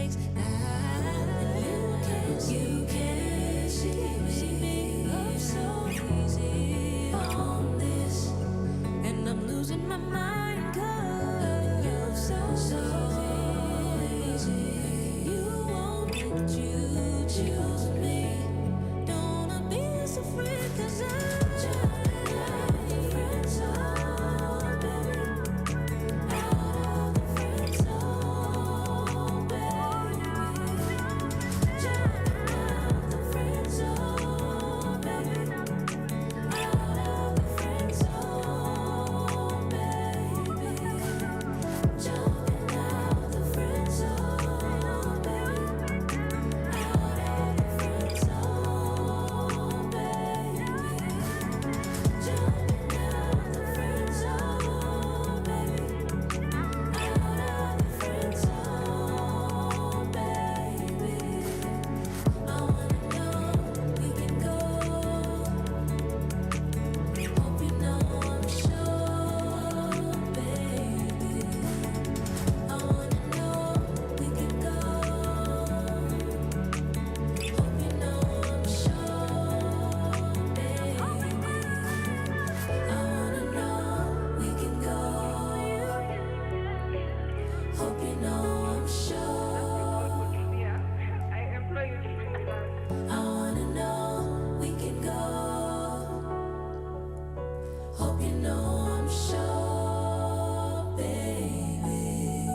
mistakes. You can see me up so easy on this, and I'm losing my mind 'cause you're so easy. You won't get you choose me. Don't wanna be so friend 'cause I'm jumping out the friend zone, baby. Out of the friend zone, baby. Jumping out the friend zone, baby. Out of the friend zone, baby. Jumping out the friend zone, baby. Out of the friend zone, baby. Jumping out the friend zone, baby. Out of the friend zone, baby. I wanna know we can go. Hope you know I'm sure, baby. I wanna know we can go. Hope you know I'm sure, baby. I wanna know we can go. Hope you know I'm sure. I employ you to bring me back. I wanna know we can go. Hope you know I'm sure, baby.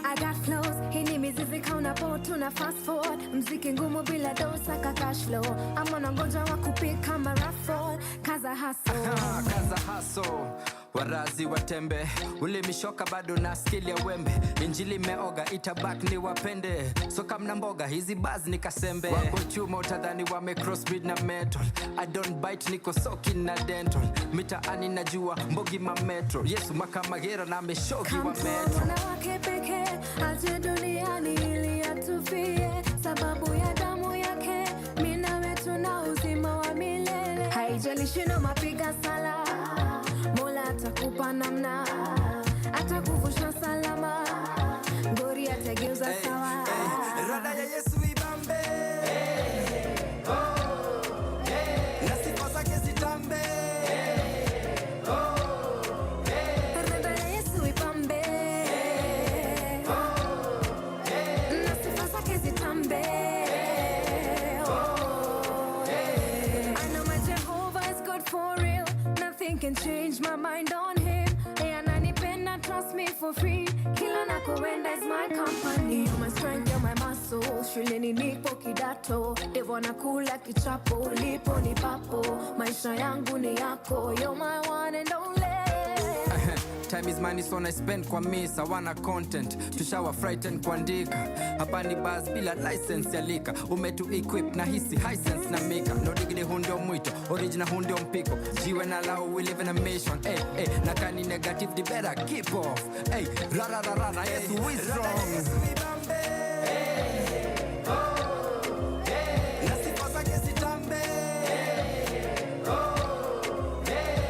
I got flows, hii ni mizizi kauna po tuna fast forward. Mziki ngumu bila dosa ka cash flow. I'm on a ngoja wa kupika marafol. Kaza hustle. Kaza haso warazi watembe ulimishoka bado na skill ya wembe. Injili meoga itabak ni wapende, soka mna mboga hizi baz ni kasembe. Wako chuma utadhani wame crossbreed na metal. I don't bite niko soki na dental. Mitaani najua mbogi ma metro. Yesu makamagera na meshogi wa metro. Wanawake pekee aje duniani ili atufie, sababu ya damu yake mimi na wewe tuna uzima wa milele. Haijalishi no mapiga sala, Mola atakupa namna, atakuvusha salama, ngori atageuza sawa. Rada ya Yesu ibambe, na sifa zake zitambe. Rada ya Yesu ipambe, na sifa zake zitambe. I know my Jehovah is good for real. Nothing can change my mind on him. Ananipenda, trust me for free. Kila nakoenda is my company. You're my strength, you're my muscle. Shuleni nipo kidato, devo nakula kichapo. Ulipo ni papo, maisha yangu ni yako. You're my one and only. Time is money so I spend kwa misa. Wana content, tushawa frightened kuandika. Hapa ni buzz bila license ya lika. Umetu equip na hisi high sense na mika. No digidi hundio mwito, original hundio mpiko. Jiwe na lao, we live in a mission. Na kani negative the better keep off. Rara rara na Yesu is strong. Na sifa zake zitambe.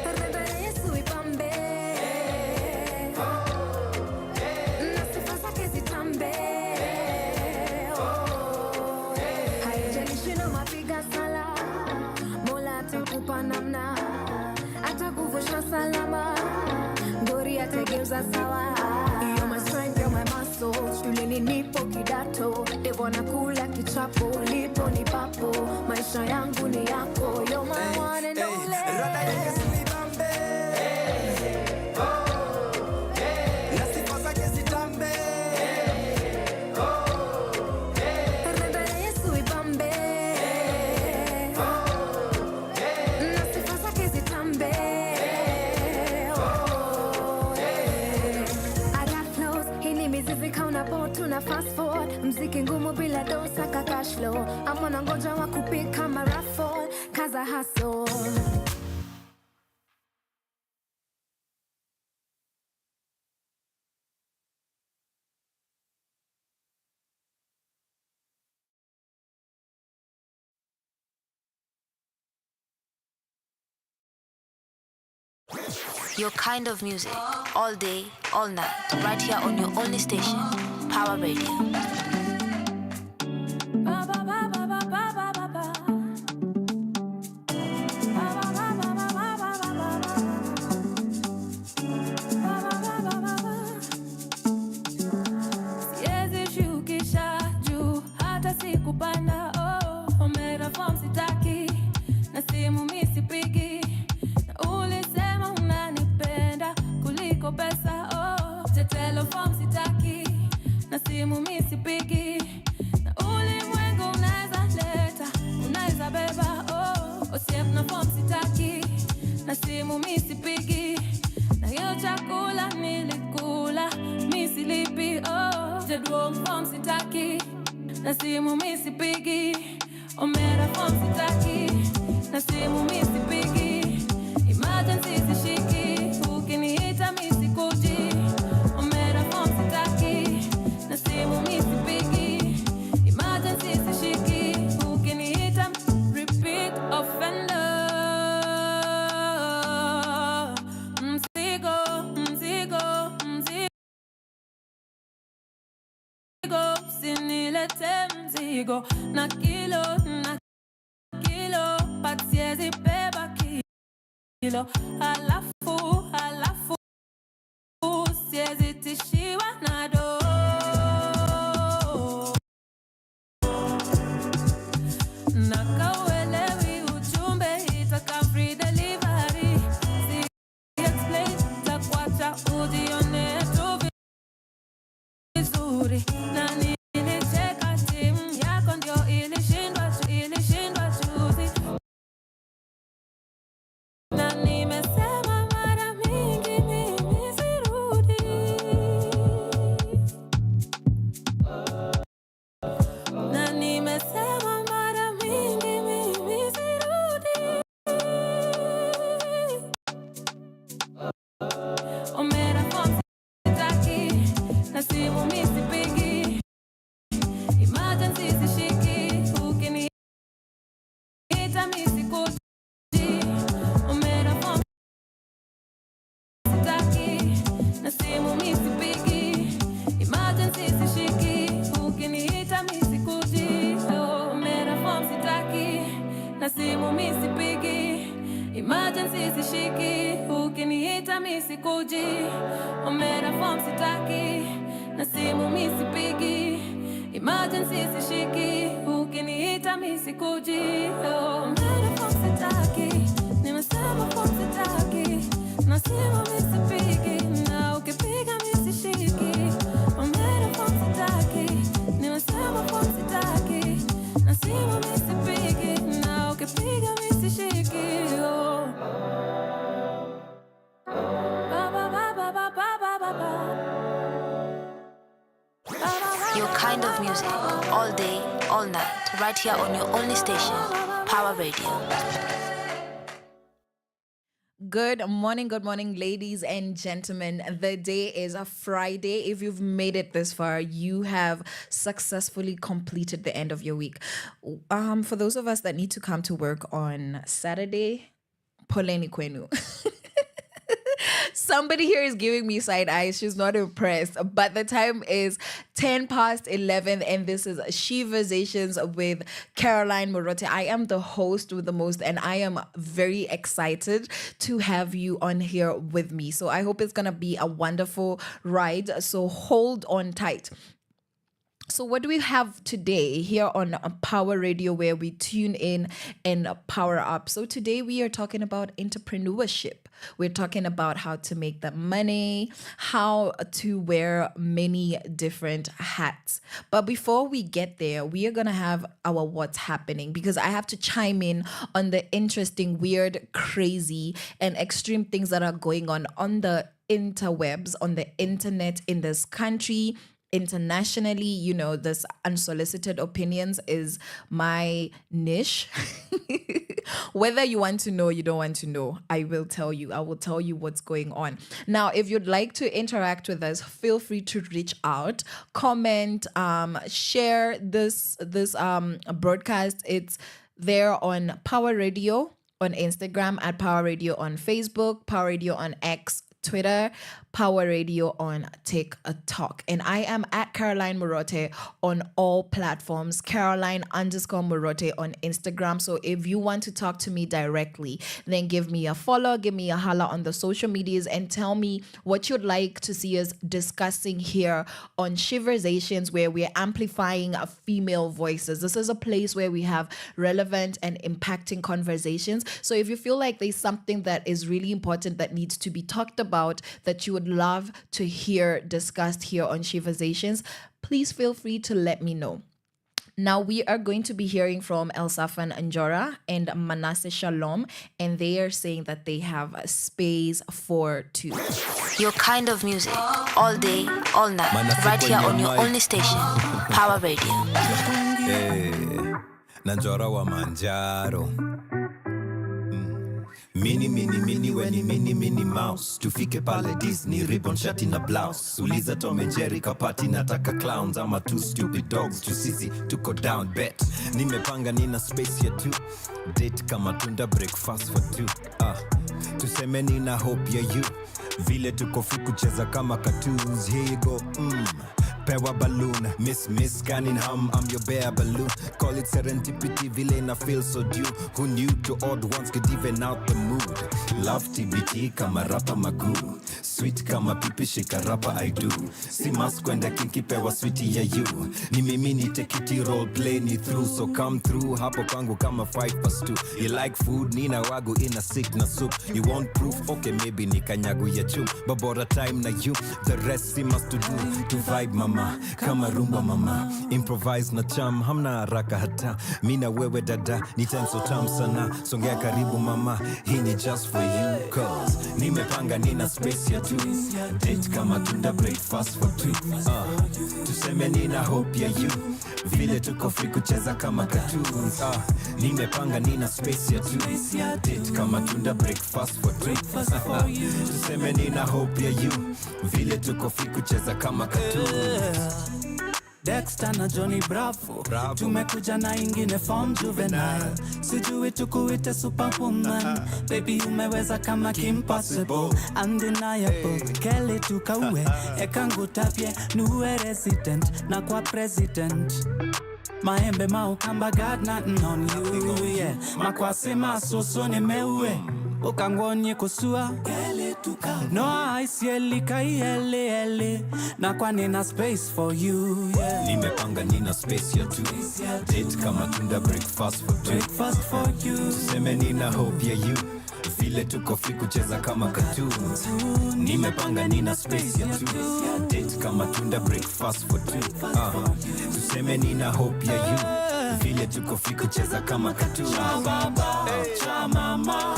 Rada ya Yesu ipambe, na sifa zake zitambe. Haijalishi no mapiga sala, Mola atakupa namna, atakuvusha salama, ngori atageuza sawa. You're my strength, you're my muscle. Shuleni nipo kidato, devo nakula kichapo. Ulipo ni papo, maisha yangu ni yako. You're my one and only. Rada ya Yesu ibambe, na sifa zake zitambe. Rada ya Yesu ipambe, na sifa zake zitambe. I got flows, hii ni mizizi kauna po tuna fast forward. Mziki ngumu bila dosa ka cash flow. I'm on a ngoja wa kupika marafol. Kaza hustle. Your kind of music, all day, all night, right here on your only station, Power Radio. Siwezi shukisha juu hata sikupanda, omera form sitaki na simu mi sipigi, na ulisema unanipenda kuliko pesa, tetelo form sitaki na simu mi sipigi, na ulimwengu unaweza leta, unaweza beba, osiep na form sitaki na simu mi sipigi, na hiyo chakula nilikula mi silipi, jedwong form sitaki na simu mi sipigi, omera form sitaki na simu mi sipigi, emergency sishiki, ukiniita mi sikuji, omera form sitaki na simu mi sipigi, emergency sishiki, ukiniita repeat offender. Mzigo, mzigo, mzigo, usinilete mzigo, na kilo, but siwezi beba kilo, halafu siwezi tishiwa na do. Nakauelewi ujumbe, itaka free delivery, si explain, takuacha ujione tu vizuri, na nilicheka timu yako ndio ilishindwa juzi, na nimesema mara mingi mimi sirudi, na nimesema mara mingi mimi sirudi, omera form sitaki na simu mi sipigi, emergency sishiki, ukiniita mi sikuji, omera form sitaki na simu mi sipigi, emergency sishiki, ukiniita mi sikuji, omera form sitaki na simu mi sipigi, emergency sishiki, ukiniita mi sikuji, omera form sitaki na simu mi sipigi, emergency sishiki, ukiniita mi sikuji, omera form sitaki, nimesema form sitaki na simu mi sipigi, na ukipiga mi sishiki, omera form sitaki, nimesema form sitaki na simu mi sipigi, na ukipiga mi sishiki, Your kind of music, all day, all night, right here on your only station, Power Radio. Good morning, ladies and gentlemen. The day is a Friday. If you've made it this far, you have successfully completed the end of your week. For those of us that need to come to work on Saturday, poleni kwenu. Somebody here is giving me side eyes. She's not impressed. But the time is 10 past 11 and this is Sheversations with Caroline Murote. I am the host with the most and I am very excited to have you on here with me. So I hope it's going to be a wonderful ride. So hold on tight. So what do we have today here on Power Radio where we tune in and power up? So today we are talking about entrepreneurship. We're talking about how to make the money, how to wear many different hats. But before we get there, we are going to have our what's happening because I have to chime in on the interesting, weird, crazy, and extreme things that are going on the interwebs, on the internet in this country. Internationally, you know, this unsolicited opinions is my niche. Whether you want to know, you don't want to know, I will tell you. I will tell you what's going on. Now, if you'd like to interact with us, feel free to reach out, comment, share this broadcast. It's there on Power Radio on Instagram, at Power Radio on Facebook, Power Radio on X, Twitter, Power Radio on TikTok. And I am at Caroline Murote on all platforms, Caroline_Murote on Instagram. So if you want to talk to me directly, then give me a follow, give me a holla on the social medias, and tell me what you'd like to see us discussing here on Sheversations, where we're amplifying female voices. This is a place where we have relevant and impacting conversations. So if you feel like there's something that is really important that needs to be talked about, that you would love to hear discussed here on Sheversations, please feel free to let me know. Now we are going to be hearing from Elsafan Anjora and Manasseh Shalom, and they are saying that they have a space for two. Your kind of music, all day, all night, right here on your only station, Power Radio. Hey, Nanjora wa Manjaro. Mini weni mouse. Tufike pale Disney, ribbon shati na blouse. Uliza Tom and Jerry kapati nataka clowns. Ama two stupid dogs, sisi tuko down bet. Nimepanga nina space ya two. Date kama tunda, breakfast for two. Tuseme nina hope ya you. Vile tuko fiku cheza kama cartoons. Here you go, Pawa balloon, miss canning hum, I'm your bear balloon. Call it serendipity, villain, I feel so due. Who knew to odd ones could even out the mood. Love TBT kama rapa magoo. Sweet kama pipi shika rapa I do. Si mask kwenda kinki pewa sweetie ya you. Ni mimi ni tekiti role play ni through. So come through, hapo kwangu kama 5+2. You like food, nina wagu in a sick na soup. You want proof, okay maybe ni kanyagu ya chum. Babora time na you, the rest si must to do. To vibe mama, kama rumba mama. Improvise na cham, hamna haraka hata. Mina wewe dada, ni time so tam sana. Songea karibu mama, hii ni just for you. Cause nimepanga nina space ya two. Date kama tunda, breakfast for two. Tuseme nina hope ya you. Vile tuko free kucheza kama cartoons. Nimepanga nina space ya two. Date kama tunda, breakfast for two. Tuseme nina hope ya you. Vile tuko free kucheza kama cartoons. Dexter na Johnny Bravo. Tumekuja na ingine form juvenile. Sijui tukuite superwoman. Baby umeweza kama Kim Possible. Undeniable, Kelly tukaue. Ekangu tapye, nuwe resident. Na kwa president. Maembe maukamba got nothing on you, yeah. Makwase masoso nimeue. Ukangonye kusua no aisieli kaiele na kwa nina space for you, yeah. Nimepanga nina space ya two. Date kama tunda, breakfast for you. Tuseme nina hope ya you. Vile tuko free kucheza kama cartoons. Nimepanga nina space ya two. Date kama tunda, breakfast for two. Tuseme nina hope ya you. Vile tuko free kucheza kama cartoons. Cha mama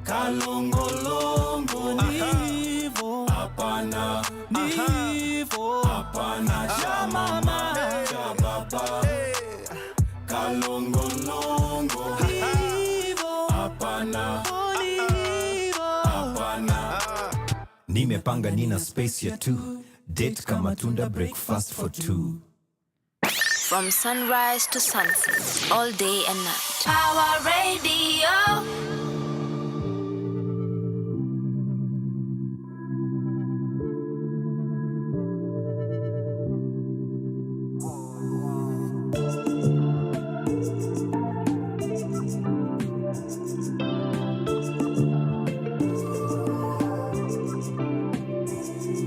kalongolongo nivo hapana nivo hapana cha mama cha baba kalongolongo nivo hapana hapana. Nimepanga nina space ya two. Date kama tunda, breakfast for two. From sunrise to sunset, all day and night. Power Radio.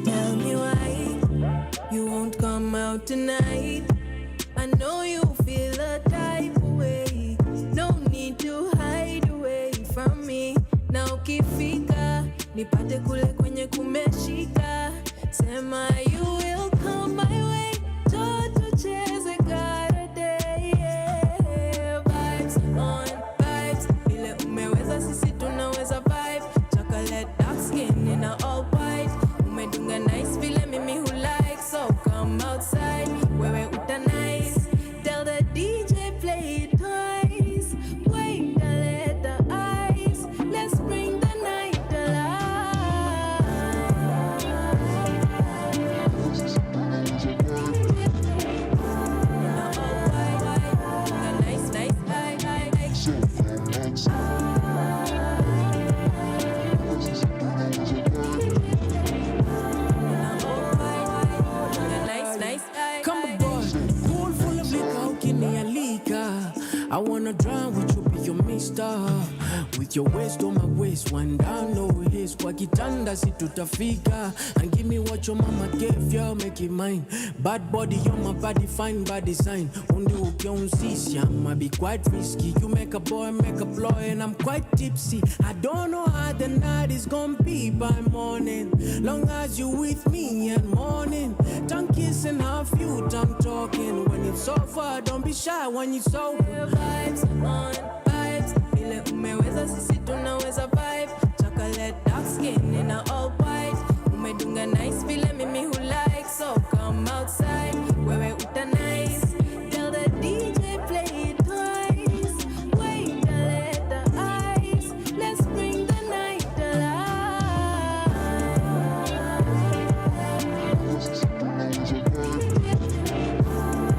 Tell me why you won't come out tonight. I know you feel a type of way. No need to hide away from me. Na ukifika nipate kule kwenye kumeshika. Sema you will come my way. Toto cheze karate, yeah. Vibes on vibes. Vile umeweza sisi tunaweza vibe. Chocolate dark skin in a all white. Umedunga nice vile mimi who like. So come outside, wewe uta nice. Tell the DJ play it twice. Wait a little eyes. Let's bring the night alive. Put your waist on my waist, wind down low his kwa kitanda si tutafika. And give me what your mama gave you, make it mine. Bad body, you're my body, fine by design. Undi ukionsisi, I'ma be quite risky. You make a boy, make a ploy, and I'm quite tipsy. I don't know how the night is gonna be by morning. Long as you with me and morning. Tongue kissing, half you, tongue talking. When it's over, don't be shy when it's over. Vibes on vibes, vile umeweza sisi tunaweza vibe. Chocolate dark skin in a all white. Umedunga nice vile mimi who like. So come outside, wewe uta nice. Tell the DJ play it twice. Wait a let the eyes. Let's bring the night alive.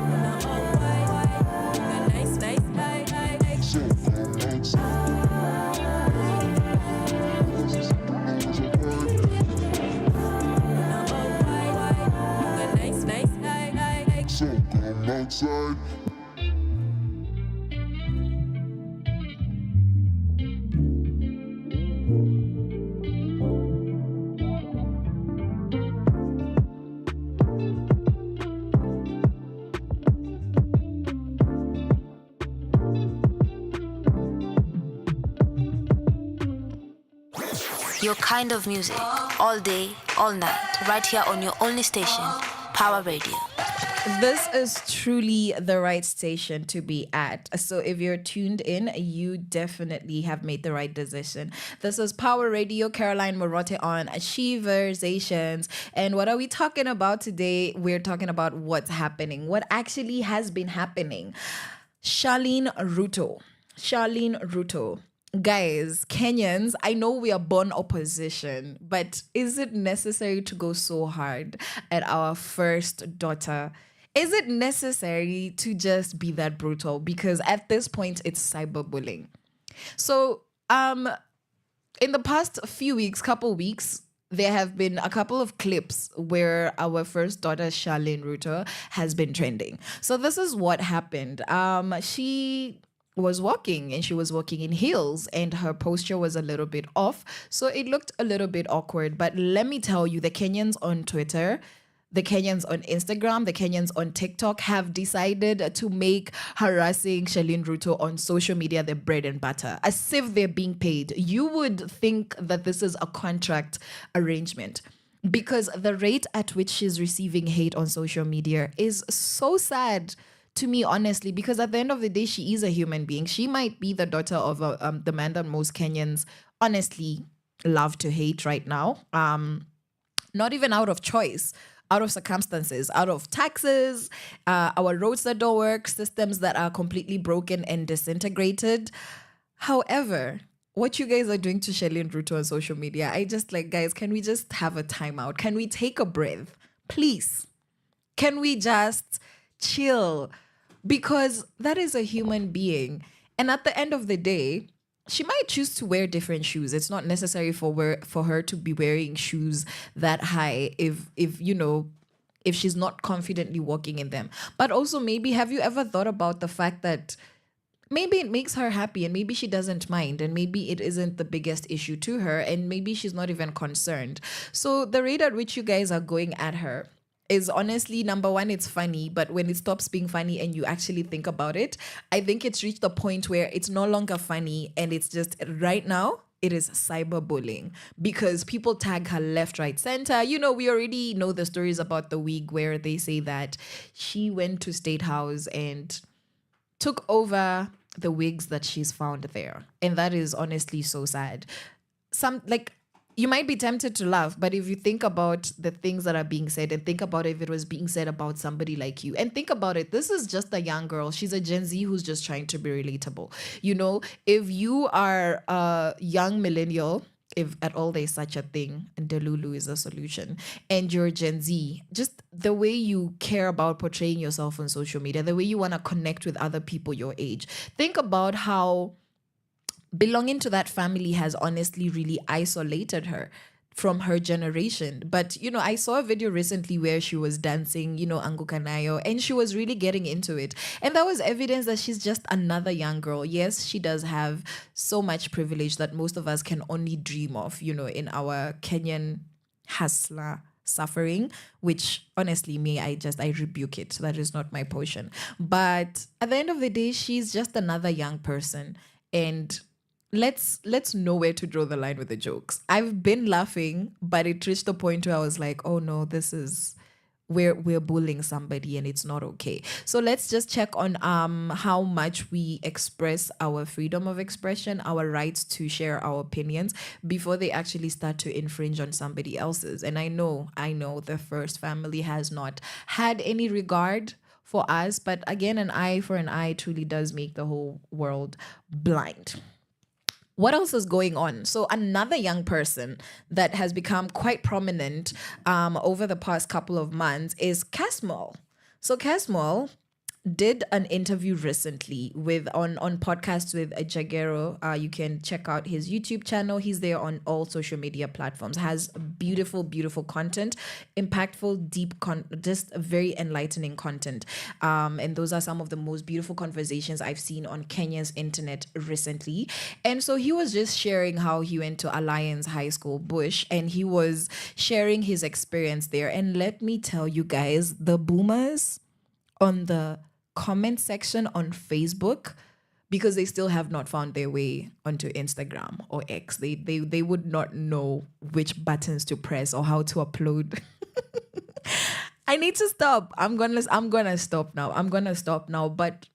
In a all white, dunga nice, nice, outside. Your kind of music, all day, all night, right here on your only station, Power Radio. This is truly the right station to be at. So if you're tuned in, you definitely have made the right decision. This is Power Radio, Caroline Murote on Sheversations. And what are we talking about today? We're talking about what's happening, what actually has been happening. Charlene Ruto. Guys, Kenyans, I know we are born opposition, but is it necessary to go so hard at our first daughter? Is it necessary to just be that brutal? Because at this point, it's cyberbullying. So, in the past couple weeks, there have been a couple of clips where our first daughter, Charlene Ruto, has been trending. So this is what happened. She was walking and she was walking in heels and her posture was a little bit off. So it looked a little bit awkward. But let me tell you, the Kenyans on Twitter, the Kenyans on Instagram, the Kenyans on TikTok have decided to make harassing Charlene Ruto on social media their bread and butter, as if they're being paid. You would think that this is a contract arrangement, because the rate at which she's receiving hate on social media is so sad to me, honestly, because at the end of the day, she is a human being. She might be the daughter of the man that most Kenyans honestly love to hate right now. Not even out of choice, out of circumstances, out of taxes, our roads that don't work, systems that are completely broken and disintegrated. However, what you guys are doing to Charlene Ruto on social media, I just guys, can we just have a timeout? Can we take a breath? Please. Can we just chill? Because that is a human being. And at the end of the day, she might choose to wear different shoes. It's not necessary for her to be wearing shoes that high if she's not confidently walking in them. But also, maybe, have you ever thought about the fact that maybe it makes her happy and maybe she doesn't mind and maybe it isn't the biggest issue to her and maybe she's not even concerned. So the rate at which you guys are going at her is honestly, number one, it's funny, but when it stops being funny and you actually think about it, I think it's reached the point where it's no longer funny and it's just, right now, it is cyberbullying because people tag her left, right, center. You know, we already know the stories about the wig where they say that she went to State House and took over the wigs that she's found there. And that is honestly so sad. You might be tempted to laugh, but if you think about the things that are being said and think about if it was being said about somebody like you, and think about it, this is just a young girl. She's a Gen Z who's just trying to be relatable. You know, if you are a young millennial, if at all there's such a thing, and Delulu is a solution, and you're Gen Z, just the way you care about portraying yourself on social media, the way you want to connect with other people your age, think about how belonging to that family has honestly really isolated her. from her generation. But, you know, I saw a video recently where she was dancing, you know, Angukanayo, and she was really getting into it. And that was evidence that she's just another young girl. Yes, she does have so much privilege that most of us can only dream of, you know, in our Kenyan hustler suffering, which honestly I rebuke it. That is not my portion. But at the end of the day, she's just another young person. And let's know where to draw the line with the jokes. I've been laughing, but it reached the point where I was like, oh no, this is we're bullying somebody and it's not okay. So let's just check on how much we express our freedom of expression, our rights to share our opinions before they actually start to infringe on somebody else's. And I know the first family has not had any regard for us, but again, an eye for an eye truly does make the whole world blind. What else is going on? So another young person that has become quite prominent over the past couple of months is Casmol. So Casmol did an interview recently with on podcasts with Jagero. You can check out his YouTube channel. He's there on all social media platforms. Has beautiful content, impactful, deep, just very enlightening content. And those are some of the most beautiful conversations I've seen on Kenya's internet recently. And so he was just sharing how he went to Alliance High School, Bush, and he was sharing his experience there. And let me tell you guys, the boomers on the comment section on Facebook, because they still have not found their way onto Instagram or X. They would not know which buttons to press or how to upload. I need to stop. I'm gonna stop now. But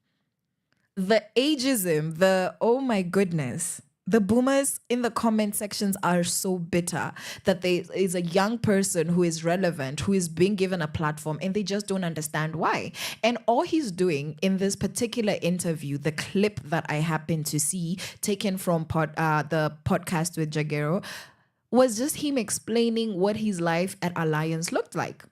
the ageism, oh my goodness. The boomers in the comment sections are so bitter that there is a young person who is relevant, who is being given a platform, and they just don't understand why. And all he's doing in this particular interview, the clip that I happened to see taken from the podcast with Jagero, was just him explaining what his life at Alliance looked like.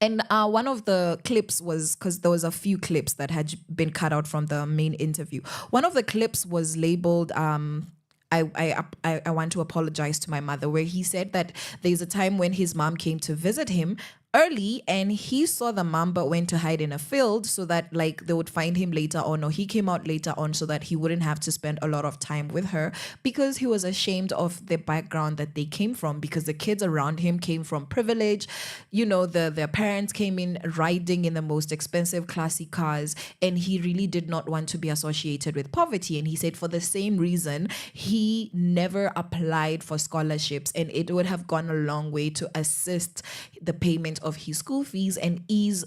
And one of the clips was, because there was a few clips that had been cut out from the main interview. One of the clips was labeled, I want to apologize to my mother, where he said that there's a time when his mom came to visit him early and he saw the mom but went to hide in a field so that like they would find him later on, or he came out later on so that he wouldn't have to spend a lot of time with her, because he was ashamed of the background that they came from, because the kids around him came from privilege. You know, their parents came in riding in the most expensive classy cars, and he really did not want to be associated with poverty. And he said for the same reason he never applied for scholarships, and it would have gone a long way to assist the payment of his school fees and ease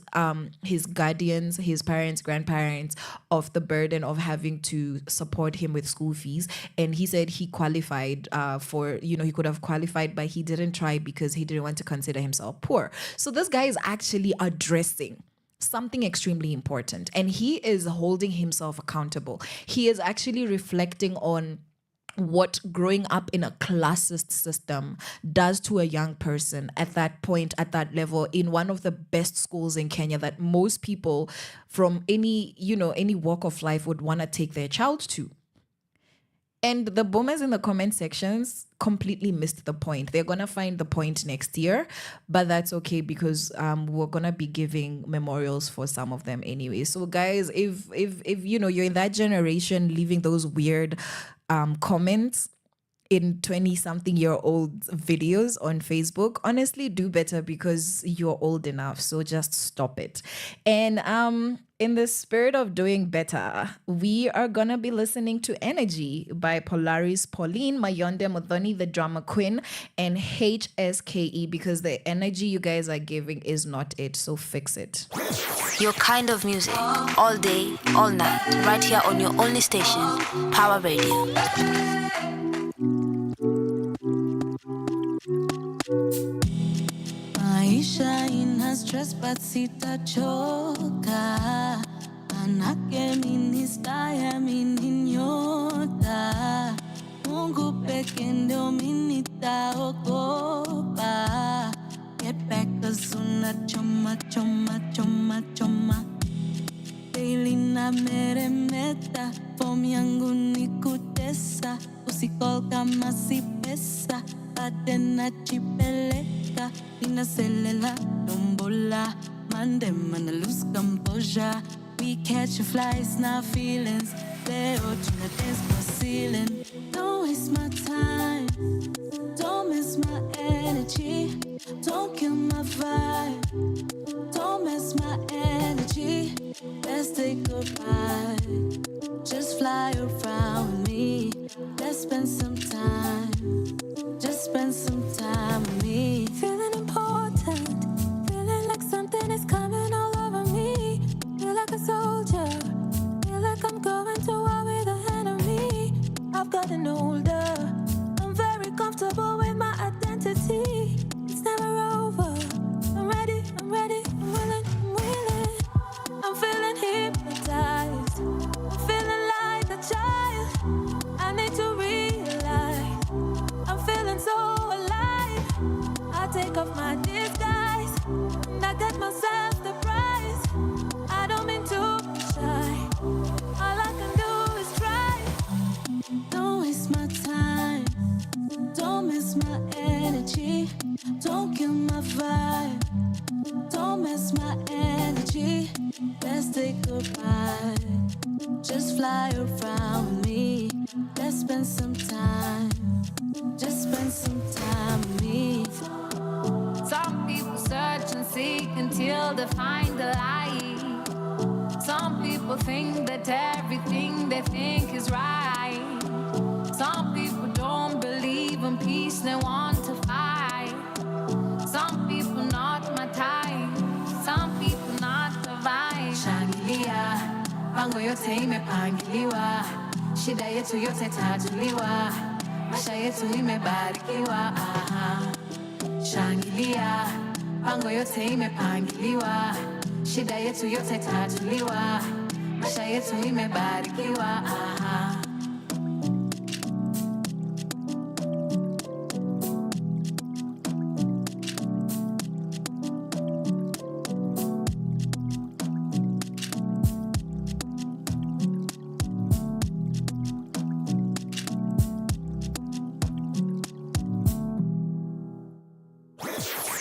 his guardians, his parents, grandparents, of the burden of having to support him with school fees. And he said he qualified he could have qualified, but he didn't try because he didn't want to consider himself poor. So this guy is actually addressing something extremely important, and he is holding himself accountable. He is actually reflecting on what growing up in a classist system does to a young person at that point, at that level, in one of the best schools in Kenya that most people from any walk of life would want to take their child to. And the boomers in the comment sections completely missed the point. They're going to find the point next year, but that's okay, because we're going to be giving memorials for some of them anyway. So guys, if you're in that generation leaving those weird comments in 20-something-year-old videos on Facebook, honestly do better, because you're old enough. So just stop it. And in the spirit of doing better, we are gonna be listening to Energy by Polaris Pauline, Mayonde Muthoni, the drama queen, and HSKE, because the energy you guys are giving is not it. So fix it. Your kind of music, all day, all night, right here on your only station, Power Radio. Maisha ina stress but sitachoka, manake mini staya mini nyota, Mungu peke ndio mini taogopa. Get back as soon as choma daily na meremeta, form yangu ni kutesa, usikol kama si pesa, Atena chipeleka, inaselela, dombola, mandem and lose composure. We catch flies, now feelings. Leo tuna dance for ceiling. Don't waste my time, don't miss my energy, don't kill my vibe, don't miss my energy. Let's take a ride, just fly around with me. Let's spend some time, just spend some time with me. Feeling important, feeling like something is coming all over me. Feel like a soldier, feel like I'm going to war with the enemy. I've gotten older, I'm very comfortable with my identity. It's never over, I'm ready, I'm willing, I'm willing. I'm feeling hypnotized, I'm feeling like a child. I need to realize, I'm feeling so alive. I take off my disguise, and I get myself the prize. I don't mean to be shy, all I can do is try. Don't waste my time, don't miss my energy, don't kill my vibe, don't miss my energy. Let's take a ride, just fly around with me. Let's spend some time, just spend some time with me. Some people search and seek until they find the light. Some people think that everything they think is right. Some people don't believe in peace, they want to fight. Some people not my type, some people not the vibe. Shangilia, pango yote imepangiliwa, shida yetu yote tatuliwa, maisha yetu imebarikiwa. Shangilia, pango yote imepangiliwa, shida yetu yote tatuliwa, maisha yetu imebarikiwa.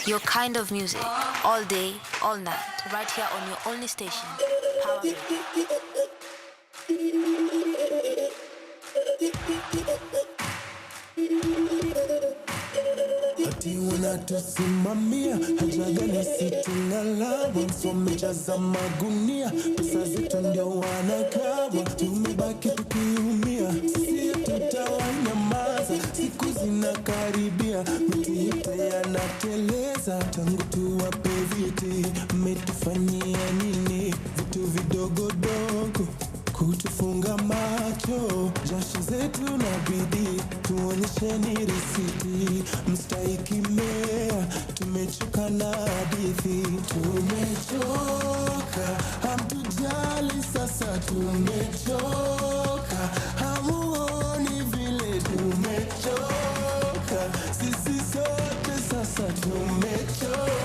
Your kind of music, all day, all night, right here on your only station, Power Radio. Ati wanatusimamia haja gani sitingala, wamejaza magunia, pesa zetu ndio wanakabwa, tumebaki tukiumia, sisi tutawanyamaza, siku zinakaribia, miti yote yanateleza, tangu tuwape viti, mmetufanyia nini, vitu vidogodogo, kutufunga macho, jasho zetu na bidii, tuonyesheni risiti, mstahiki mea, tumechoka na hadithi, tumechoka, hamtujali sasa, tumechoka, hamuoni vile tumechoka, sisi sote sasa tumechoka.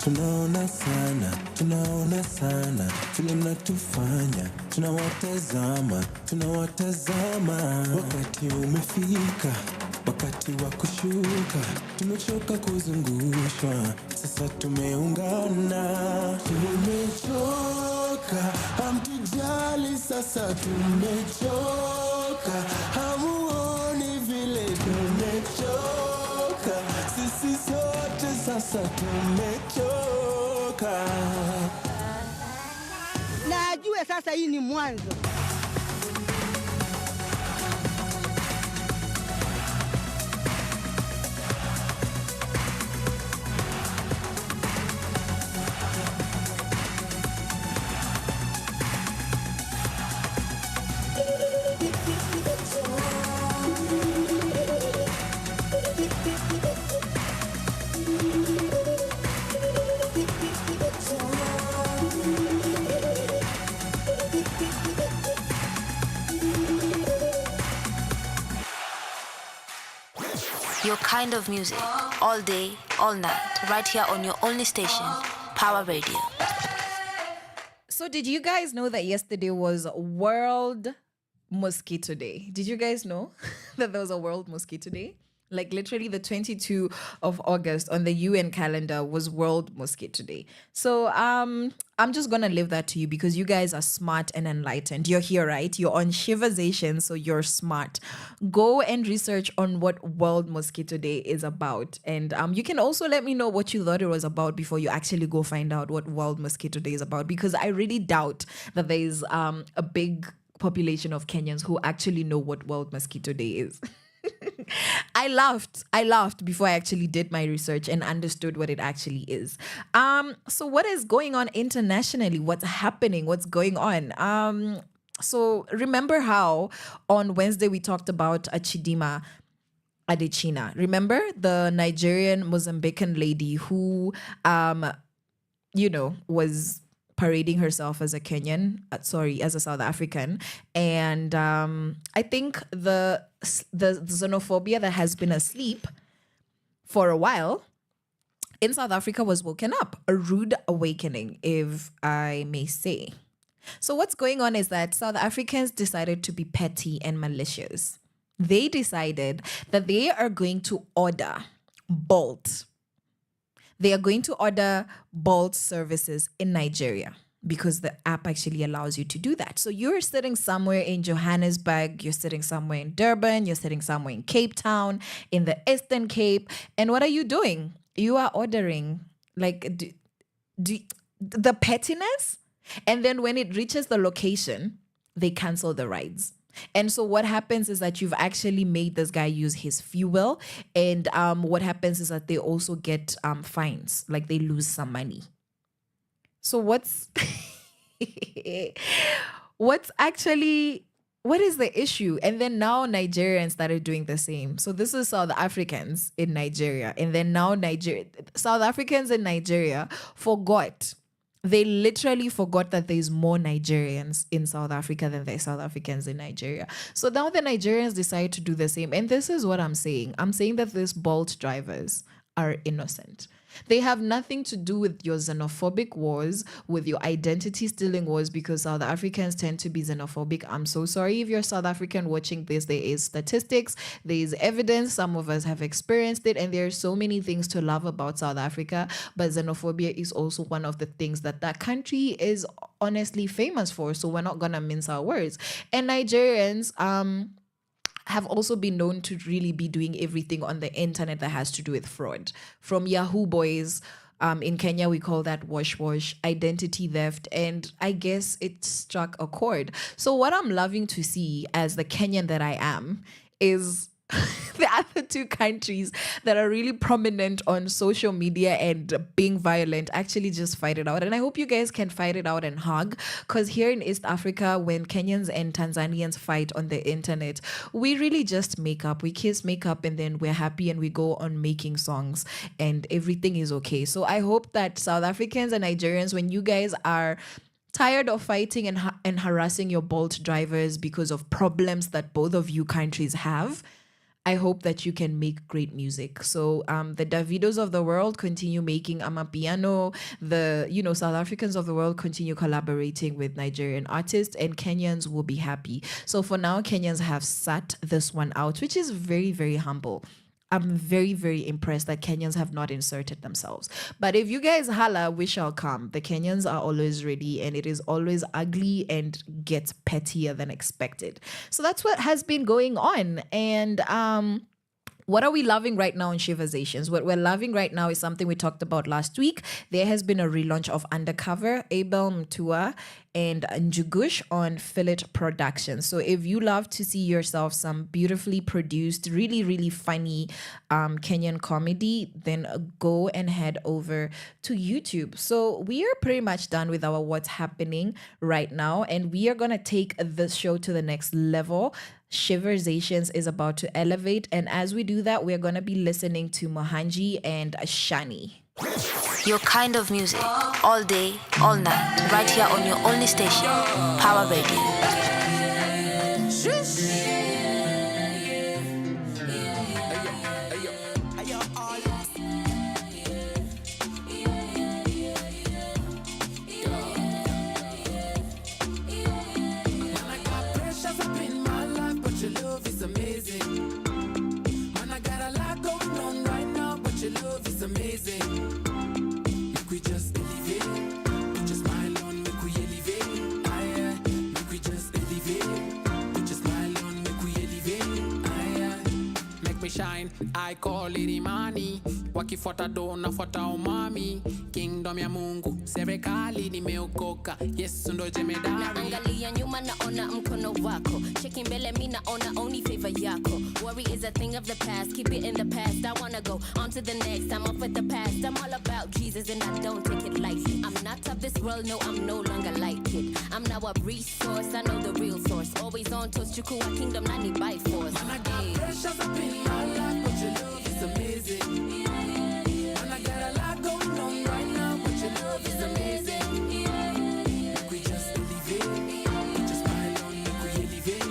Tunaona sana vile mnatufanya, tunawatazama, wakati umefika, wakati wa kushuka, tumechoka kuzungushwa, sasa tumeungana, tumechoka, hamtujali sasa, tumechoka, hamuoni vile tumechoka, sisi sote sasa tumechoka. Na ajue sasa hii ni mwanzo. Your kind of music, all day, all night, right here on your only station, Power Radio. So did you guys know that yesterday was World Mosquito Day? Did you guys know that there was a World Mosquito Day? Like literally the 22nd of August on the UN calendar was World Mosquito Day. So I'm just gonna leave that to you because you guys are smart and enlightened. You're here, right? You're on Sheversations, so you're smart. Go and research on what World Mosquito Day is about. And you can also let me know what you thought it was about before you actually go find out what World Mosquito Day is about, because I really doubt that there is a big population of Kenyans who actually know what World Mosquito Day is. I laughed before I actually did my research and understood what it actually is. So what is going on internationally? What's happening? What's going on? So remember how on Wednesday we talked about Chidima Adechina. Remember the Nigerian Mozambican lady who was parading herself as a Kenyan, as a South African. And I think the xenophobia that has been asleep for a while in South Africa was woken up. A rude awakening, if I may say. So what's going on is that South Africans decided to be petty and malicious. They decided that they are going to order Bolt. They are going to order Bolt services in Nigeria because the app actually allows you to do that. So you're sitting somewhere in Johannesburg, you're sitting somewhere in Durban, you're sitting somewhere in Cape Town, in the Eastern Cape. And what are you doing? You are ordering like the pettiness. And then when it reaches the location, they cancel the rides. And so what happens is that you've actually made this guy use his fuel. And what happens is that they also get fines, like they lose some money. So what is the issue? And then now Nigerians started doing the same. So this is South Africans in Nigeria. And then now South Africans in Nigeria forgot. They literally forgot that there's more Nigerians in South Africa than there's South Africans in Nigeria. So now the Nigerians decide to do the same. And this is what I'm saying. I'm saying that these Bolt drivers are innocent. They have nothing to do with your xenophobic wars, with your identity stealing wars, because South Africans tend to be xenophobic. I'm so sorry if you're South African watching this. There is statistics, there is evidence. Some of us have experienced it, and there are so many things to love about South Africa. But xenophobia is also one of the things that country is honestly famous for. So we're not gonna mince our words. And Nigerians, have also been known to really be doing everything on the internet that has to do with fraud. From Yahoo boys, in Kenya we call that wash, identity theft, and I guess it struck a chord. So what I'm loving to see as the Kenyan that I am is the other two countries that are really prominent on social media and being violent actually just fight it out. And I hope you guys can fight it out and hug, because here in East Africa, when Kenyans and Tanzanians fight on the internet, we really just make up. We kiss, make up, and then we're happy and we go on making songs and everything is okay. So I hope that South Africans and Nigerians, when you guys are tired of fighting and harassing your Bolt drivers because of problems that both of you countries have, I hope that you can make great music. So the Davidos of the world continue making Amapiano. The South Africans of the world continue collaborating with Nigerian artists, and Kenyans will be happy. So for now, Kenyans have sat this one out, which is very, very humble. I'm very, very impressed that Kenyans have not inserted themselves. But if you guys holla, we shall come. The Kenyans are always ready, and it is always ugly and gets pettier than expected. So that's what has been going on. And what are we loving right now in Sheversations? What we're loving right now is something we talked about last week. There has been a relaunch of Undercover, Abel Mtua, and Njugush on Fillet Productions. So if you love to see yourself some beautifully produced, really, really funny Kenyan comedy, then go and head over to YouTube. So we are pretty much done with our what's happening right now, and we are going to take this show to the next level. Sheversations is about to elevate, and as we do that, we're going to be listening to Mohanji and Shani. Your kind of music, all day, all night, right here on your only station, Power Radio. shine, I call it imani. Wakifuata do nafuata umami. Kingdom ya Mungu, serikali nimeokoka. Yesu ndo jemedari. Naangalia nyuma naona mkono wako. Checking mbele mi naona only favor yako. Worry is a thing of the past, keep it in the past. I wanna go on to the next, I'm off with the past. I'm all about Jesus and I don't take it lightly. I'm not of this world, no, I'm no longer like it. I'm now a resource, I know the real source. Always on toast, you cool, kingdom, not need by force. Man, I got pressures up in my life, but your love is amazing. Man, I got a lot going on right now, but your love is amazing. We just elevate, we just smile on, we elevate.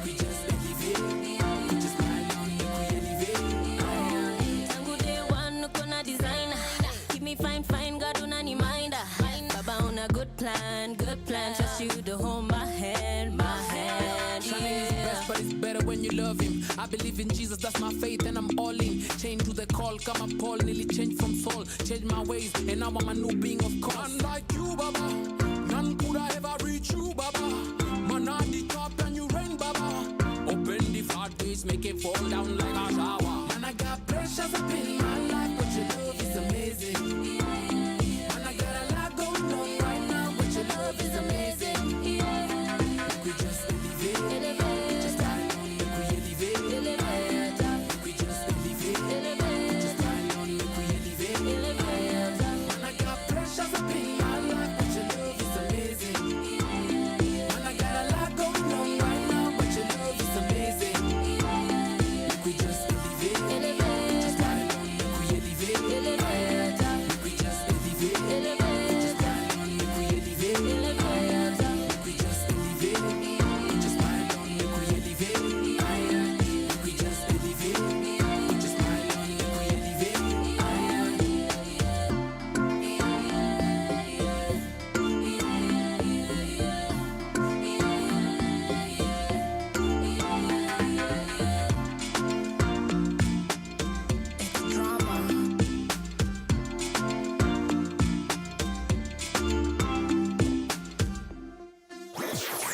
We just elevate, we just smile on, we elevate. Tangu day one, no kona designer. Keep me fine, fine, God unani minder. Baba on a good plan, good plan. Trust you to hold my hand, my hand. Shining is best, but it's better when you love him. I believe in Jesus, that's my faith, and I'm all in. Chained to the call, come up Paul, nearly changed from Saul. Changed my ways, and now I'm a new being of course. None like you, Baba. None could I ever reach you, Baba. Man on the top and you reign, Baba. Open the floodgates, make it fall down like a shower. Man, I got pressures up in my life, but your love is amazing. Man, I got a lot going on right now, but your love is amazing. We just elevate, we just smile on, we elevate. We just elevate, we just smile on, we elevate. Man, I got pressures up in my life, but your love is amazing. Man, I got a lot going on right now, but your love is amazing. We just elevate, we just smile on, we elevate. We just elevate, we just smile on, we elevate. We just elevate, we just smile on, we elevate. We just elevate, we just smile on,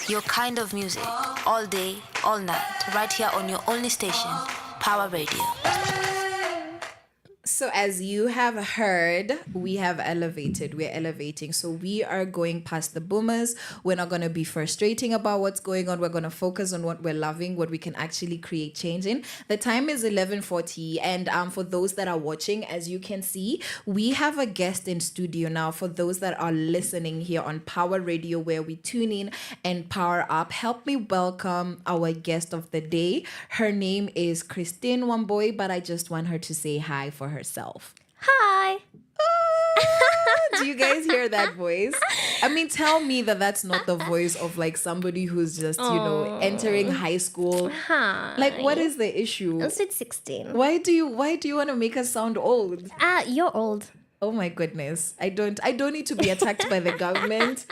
Your kind of music, all day, all night, right here on your only station, Power Radio. So as you have heard, we have elevated. We're elevating. So we are going past the boomers. We're not going to be frustrating about what's going on. We're going to focus on what we're loving, what we can actually create change in. The time is 11:40. And for those that are watching, as you can see, we have a guest in studio now. For those that are listening here on Power Radio, where we tune in and power up, help me welcome our guest of the day. Her name is Christine Wambui, but I just want her to say hi for herself. Hi. Do you guys hear that voice? I mean, tell me that that's not the voice of like somebody who's just, entering high school. Hi. Like, what is the issue? I'm sweet 16. Why do you want to make us sound old? You're old. Oh my goodness. I don't need to be attacked by the government.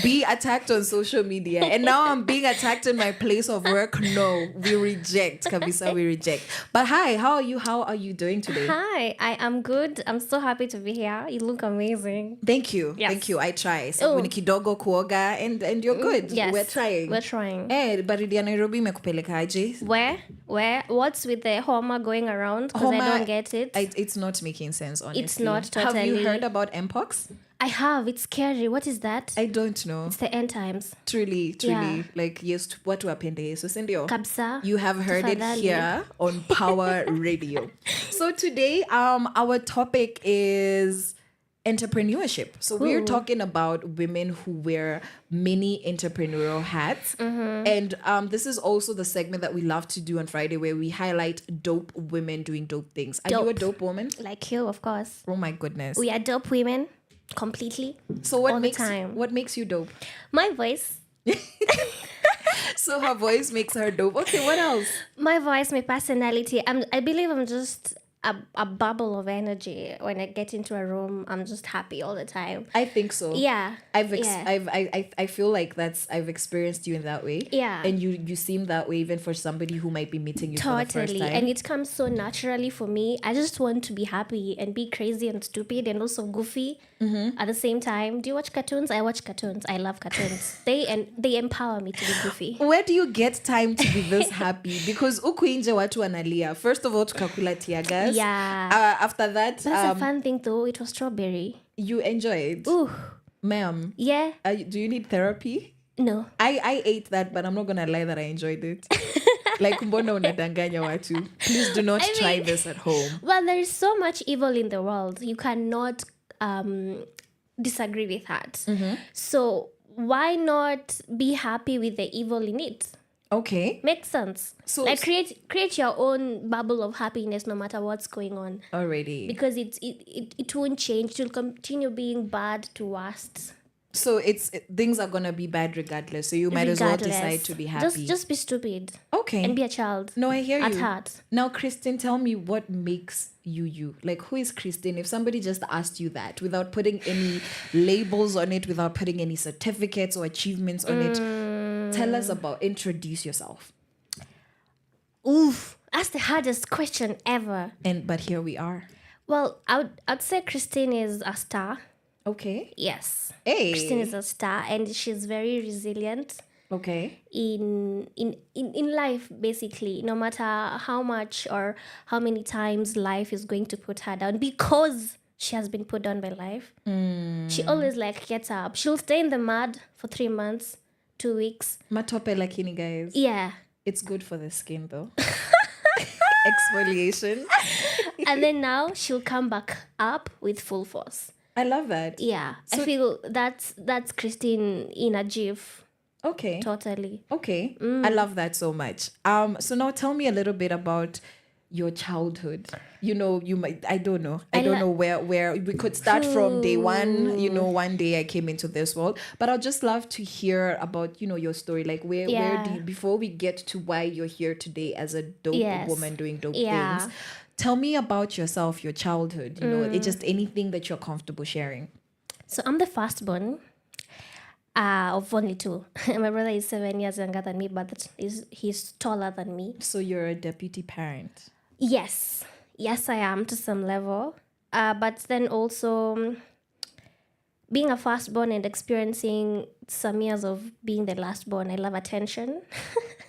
Be attacked on social media, and now I'm being attacked in my place of work. No, we reject. Kabisa, we reject. But hi, how are you? How are you doing today? Hi, I am good. I'm so happy to be here. You look amazing. Thank you. Yes. Thank you. I try. So kidogo kuoga, and you're good. Yes. We're trying. We're trying. Baridi ya Nairobi imekupelekaje? Where? What's with the Homa going around? Because I don't get it. It's not making sense, honestly. It's not totally. Have you heard about Mpox? I have. It's scary. What is that? I don't know. It's the end times. Truly. Yeah. Like, yes, watu wapende Yesu, si ndio? Kabisa. You have heard it Tafadhali. here on Power Radio. So today, our topic is entrepreneurship. So we're talking about women who wear many entrepreneurial hats. And this is also the segment that we love to do on Friday, where we highlight dope women doing dope things. Are you a dope woman? Like you, of course. Oh my goodness. We are dope women. Completely. So what all makes the time. what makes you dope? My voice. So her voice makes her dope. Okay, what else? My voice, my personality. I believe I'm just a bubble of energy. When I get into a room, I'm just happy all the time. I think so. Yeah. I feel like I've experienced you in that way. Yeah. And you seem that way even for somebody who might be meeting you for the first Totally. time. And it comes so naturally for me. I just want to be happy and be crazy and stupid and also goofy at the same time. Do you watch cartoons? I watch cartoons. I love cartoons. They empower me to be goofy. Where do you get time to be this happy? Because uku nje watu wanalia. First of all, tukakula tear gas. Yeah. After that, That's a fun thing though. It was strawberry. You enjoyed. Ooh. Ma'am. Yeah. Do you need therapy? No. I ate that, but I'm not gonna lie that I enjoyed it. Like mbona unadanganya watu. Please do not try this at home. Well, there is so much evil in the world. You cannot disagree with that. So why not be happy with the evil in it? Okay. Makes sense. So like create your own bubble of happiness no matter what's going on. Already. Because it won't change. It will continue being bad to worst. So things are gonna be bad regardless. So you might as well decide to be happy. Just be stupid. Okay. And be a child. No, I hear you. At heart. Now, Christine, tell me what makes you. Like, who is Christine? If somebody just asked you that without putting any labels on it, without putting any certificates or achievements on it, tell us introduce yourself. Oof. That's the hardest question ever. But here we are. Well, I'd say Christine is a star. Okay. Yes. Hey. Christine is a star and she's very resilient. Okay. In life, basically, no matter how much or how many times life is going to put her down, because she has been put down by life. She always gets up. She'll stay in the mud for 3 months, 2 weeks. Matope lakini, guys. Yeah. It's good for the skin though. Exfoliation. And then now she'll come back up with full force. I love that. Yeah. So I feel that's Christine in a GIF. Okay. Totally. Okay. I love that so much. So now tell me a little bit about your childhood. You know, I don't know. I don't know where we could start from day one. You know, one day I came into this world. But I'd just love to hear about, your story. Like where do you, before we get to why you're here today as a dope woman doing dope things. Tell me about yourself, your childhood, it's just anything that you're comfortable sharing. So I'm the firstborn of only two. My brother is 7 years younger than me, but he's taller than me. So you're a deputy parent? Yes. Yes, I am to some level. But then also being a firstborn and experiencing some years of being the lastborn, I love attention.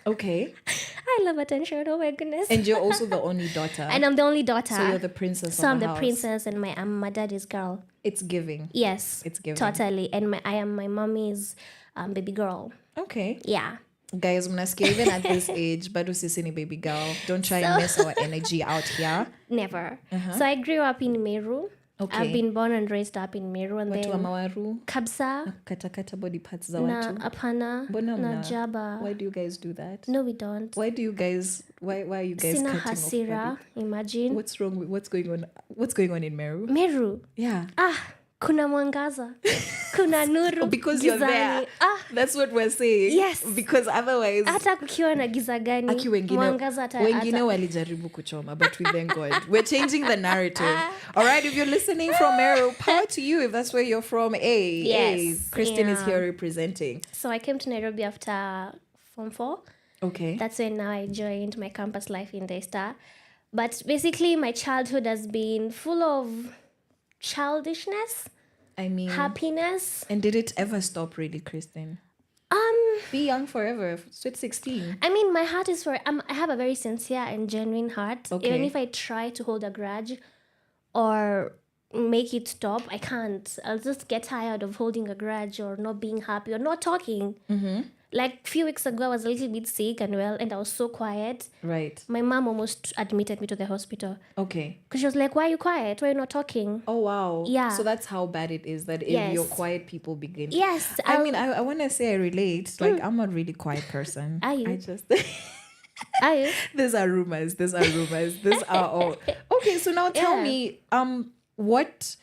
Okay. I love attention. Oh my goodness. And you're also the only daughter. And I'm the only daughter. So you're the princess. So I'm the princess, and I'm my daddy's girl. It's giving. Yes. It's giving. Totally. And I am my mommy's baby girl. Okay. Yeah. Guys, mnasikia even at this age, bado sisi ni baby girl. Don't try and mess our energy out here. Never. So I grew up in Meru. Okay. I've been born and raised up in Meru, and watu wa then Mawaru kabsa katakata body parts za na watu. apana na jaba. Why do you guys do that? No, we don't. Why are you guys Sina cutting hasira, off imagine. what's wrong? What's going on in Meru? Meru. Yeah. Kuna mwangaza. Kuna nuru. Because you're there. That's what we're saying. Yes. Because otherwise hata kukiwa na giza gani, mwangaza hata wengine walijaribu kuchoma, but we thank God. We're changing the narrative. All right, if you're listening from Meru, power to you if that's where you're from. Yes. Kristen is here representing. So I came to Nairobi after Form 4. Okay. That's when now I joined my campus life in Daystar. But basically my childhood has been full of childishness. I mean, happiness. And did it ever stop really, Kristen? Be young forever. Sweet 16. I mean, my heart is for I have a very sincere and genuine heart. Okay. Even if I try to hold a grudge or make it stop, I can't. I'll just get tired of holding a grudge or not being happy or not talking. Like a few weeks ago, I was a little bit sick and and I was so quiet. Right. My mom almost admitted me to the hospital. Okay. Because she was like, why are you quiet? Why are you not talking? Oh, wow. Yeah. So that's how bad it is that if you're quiet, people begin. Yes. I mean, I want to say I relate. Like, I'm a really quiet person. Are you? I just... Are you? These are rumors. These are all. Okay, so now tell me, what...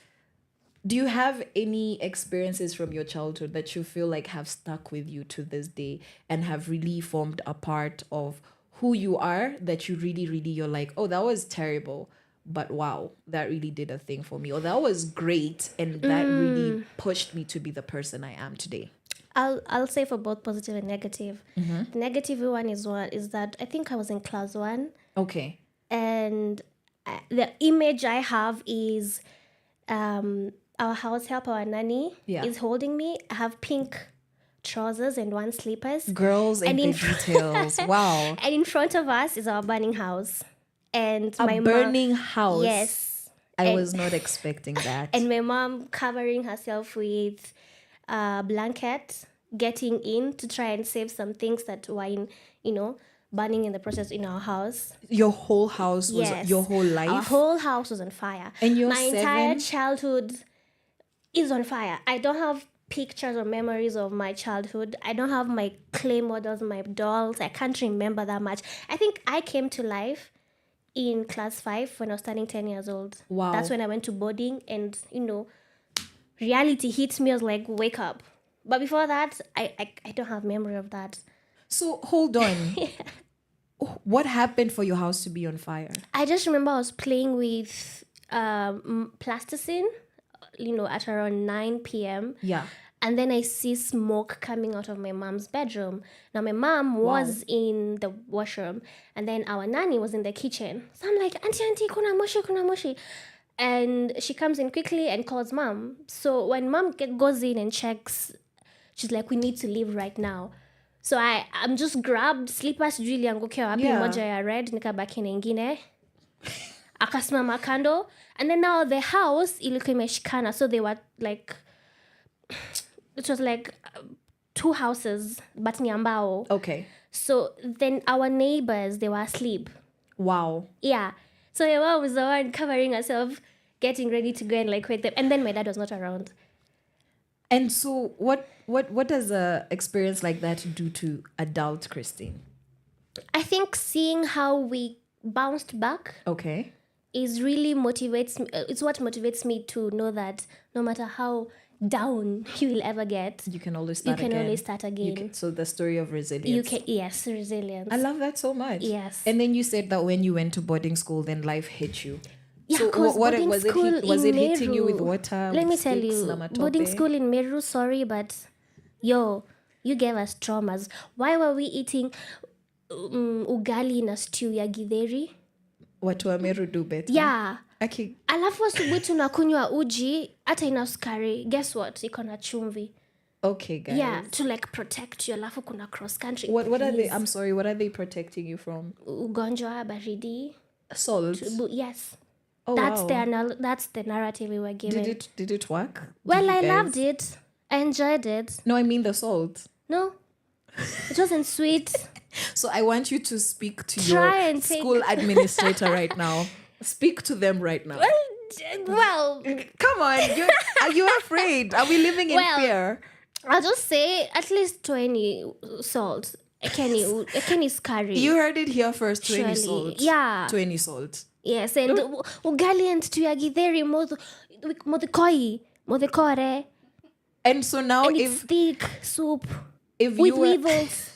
Do you have any experiences from your childhood that you feel like have stuck with you to this day and have really formed a part of who you are, that you really, really, you're like, oh, that was terrible, but wow, that really did a thing for me. Or that was great, and that really pushed me to be the person I am today. I'll say for both positive and negative. The negative one is that I think I was in class 1. Okay. And the image I have is our house help, our nanny, is holding me. I have pink trousers and 1 slippers. Girls and the details. Wow. And in front of us is our burning house. And a my burning house. Yes. I was not expecting that. And my mom covering herself with a blanket, getting in to try and save some things that were in, burning in the process in our house. Your whole house was your whole life? Our whole house was on fire. And you're my 7? Entire childhood is on fire. I don't have pictures or memories of my childhood. I don't have my clay models, my dolls. I can't remember that much. I think I came to life in class 5 when I was turning 10 years old. Wow. That's when I went to boarding and, reality hit me. I was like, wake up. But before that, I don't have memory of that. So hold on. What happened for your house to be on fire? I just remember I was playing with plasticine, at around 9 p.m. Yeah. And then I see smoke coming out of my mom's bedroom. Now, my mom was in the washroom, and then our nanny was in the kitchen. So I'm like, Auntie, kuna moshi. And she comes in quickly and calls mom. So when mom goes in and checks, she's like, we need to leave right now. So I'm just grabbed slippers sijui iliangukia wapi, moja ya red nikabaki na ingine. Akasimama kando. And then now the house ilikuwa imeshikana. So they were like, it was like 2 houses, but ni ambao. Okay. So then our neighbors, they were asleep. Wow. Yeah. So my mom was the one covering herself, getting ready to go and like wake them. And then my dad was not around. And so what does a experience like that do to adult Christine? I think seeing how we bounced back is really motivates me. It's what motivates me to know that no matter how down you will ever get, you can always start again. Always start again. So the story of resilience. Yes, resilience. I love that so much. Yes. And then you said that when you went to boarding school, then life hit you. Yeah, because boarding was school was it in hitting you with Meru. water? Let with me tell sticks, you, lamatope? boarding school in Meru, sorry, but you gave us traumas. Why were we eating ugali na stew ya githeri? Watu wa Meru do better. Yeah. Okay. Alafu asubuhi tunakunywa uji hata ina sukari. Guess what? Iko na chumvi. Okay, guys. Yeah, to like protect you. Alafu kuna cross country. What are they? I'm sorry. What are they protecting you from? Ugonjwa, baridi. Salt. Yes. Oh, that's wow. That's the narrative we were given. Did it work? Well, I loved it. I enjoyed it. No, I mean the salt. No. It wasn't sweet. So I want you to speak to your school administrator right now. Speak to them right now. Well, come on. Are you afraid? Are we living in fear? I'll just say at least 20 salt. Kenny scary. You heard it here first. 20 Surely. salt. Yeah. 20 salt. Yes, and ugali and tuyagitheri modhikore. And so now and it's thick soup with weevils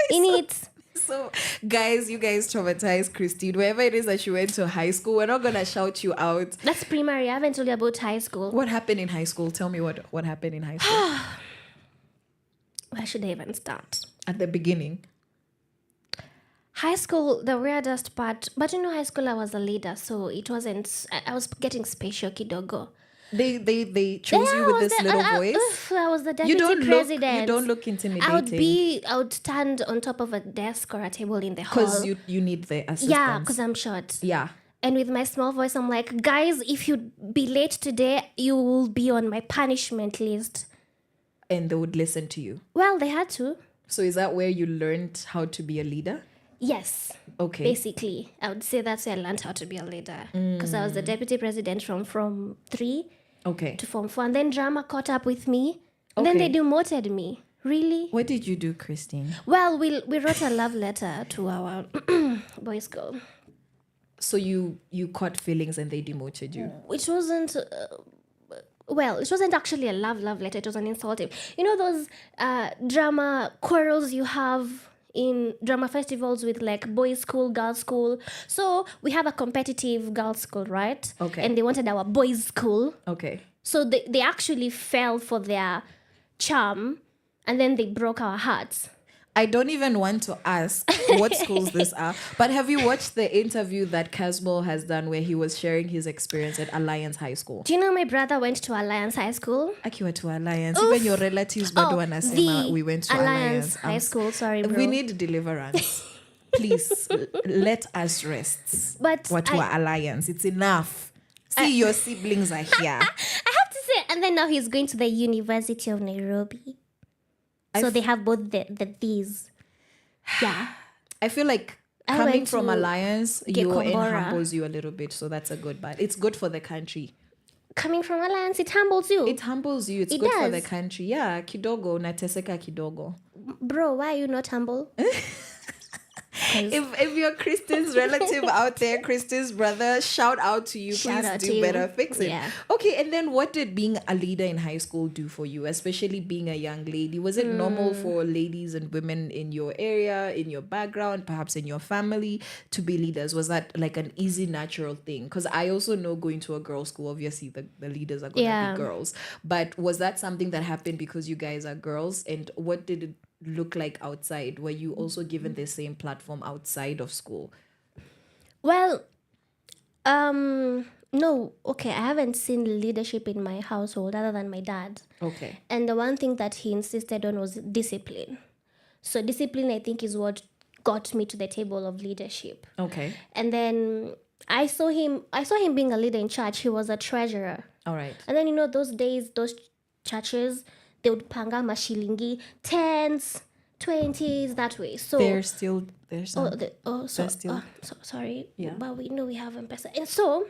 in it. So, you guys traumatized Christine. Wherever it is that she went to high school, we're not going to shout you out. That's primary. I haven't told you about high school. What happened in high school? Tell me what happened in high school. Where should I even start? At the beginning. High school, the weirdest part. But high school I was a leader, so it wasn't... I was getting special kidogo. They chose you with this little voice. I was the deputy president. You don't look intimidating. I would stand on top of a desk or a table in the hall. Because you need the assistance. Yeah, because I'm short. Yeah. And with my small voice, I'm like, guys, if you be late today, you will be on my punishment list. And they would listen to you. Well, they had to. So is that where you learned how to be a leader? Yes. Okay. Basically, I would say that's where I learned how to be a leader. Because I was the deputy president from 3 to Form 4. And then drama caught up with me. And then they demoted me. Really? What did you do, Christine? Well, we wrote a love letter to our boys' school. So you caught feelings and they demoted you? It wasn't... it wasn't actually a love letter. It was an insultive. You know those drama quarrels you have in drama festivals with like boys' school, girls' school. So we have a competitive girls' school, right? Okay. And they wanted our boys' school. Okay. So they actually fell for their charm, and then they broke our hearts. I don't even want to ask what schools these are, but have you watched the interview that Casmo has done where he was sharing his experience at Alliance High School? Do you know my brother went to Alliance High School? Akiwa to Alliance. Oof. Even your relatives bado wanasema we went to Alliance. High School, sorry bro. We need deliverance. Please let us rest. But what were Alliance? It's enough. See, your siblings are here. I have to say, and then now he's going to the University of Nairobi. So they have both the these. Yeah. I feel like I coming went from to Alliance, your end Kombora. humbles you a little bit. So that's a good part. It's good for the country. Coming from Alliance, it humbles you. It humbles you. It's It good for does. the country. Yeah, kidogo, nateseka kidogo. Bro, why are you not humble? If you're Kristen's relative out there, Kristen's brother, shout out to you. Shout Please out do to you. better. Fix it. Yeah. Okay, and then what did being a leader in high school do for you, especially being a young lady? Was it normal for ladies and women in your area, in your background, perhaps in your family, to be leaders? Was that like an easy, natural thing? Because I also know going to a girls' school, obviously the leaders are going to be girls. But was that something that happened because you guys are girls? And what did it look like outside? Were you also given the same platform outside of school? Well, no. Okay, I haven't seen leadership in my household other than my dad. Okay. And the one thing that he insisted on was discipline. So discipline, I think, is what got me to the table of leadership. Okay. And then I saw him being a leader in church. He was a treasurer. All right. And then, those days, those churches, they would panga mashilingi, 10s, 20s, that way. So There's some. sorry. Yeah. But we know we have M-Pesa. And so,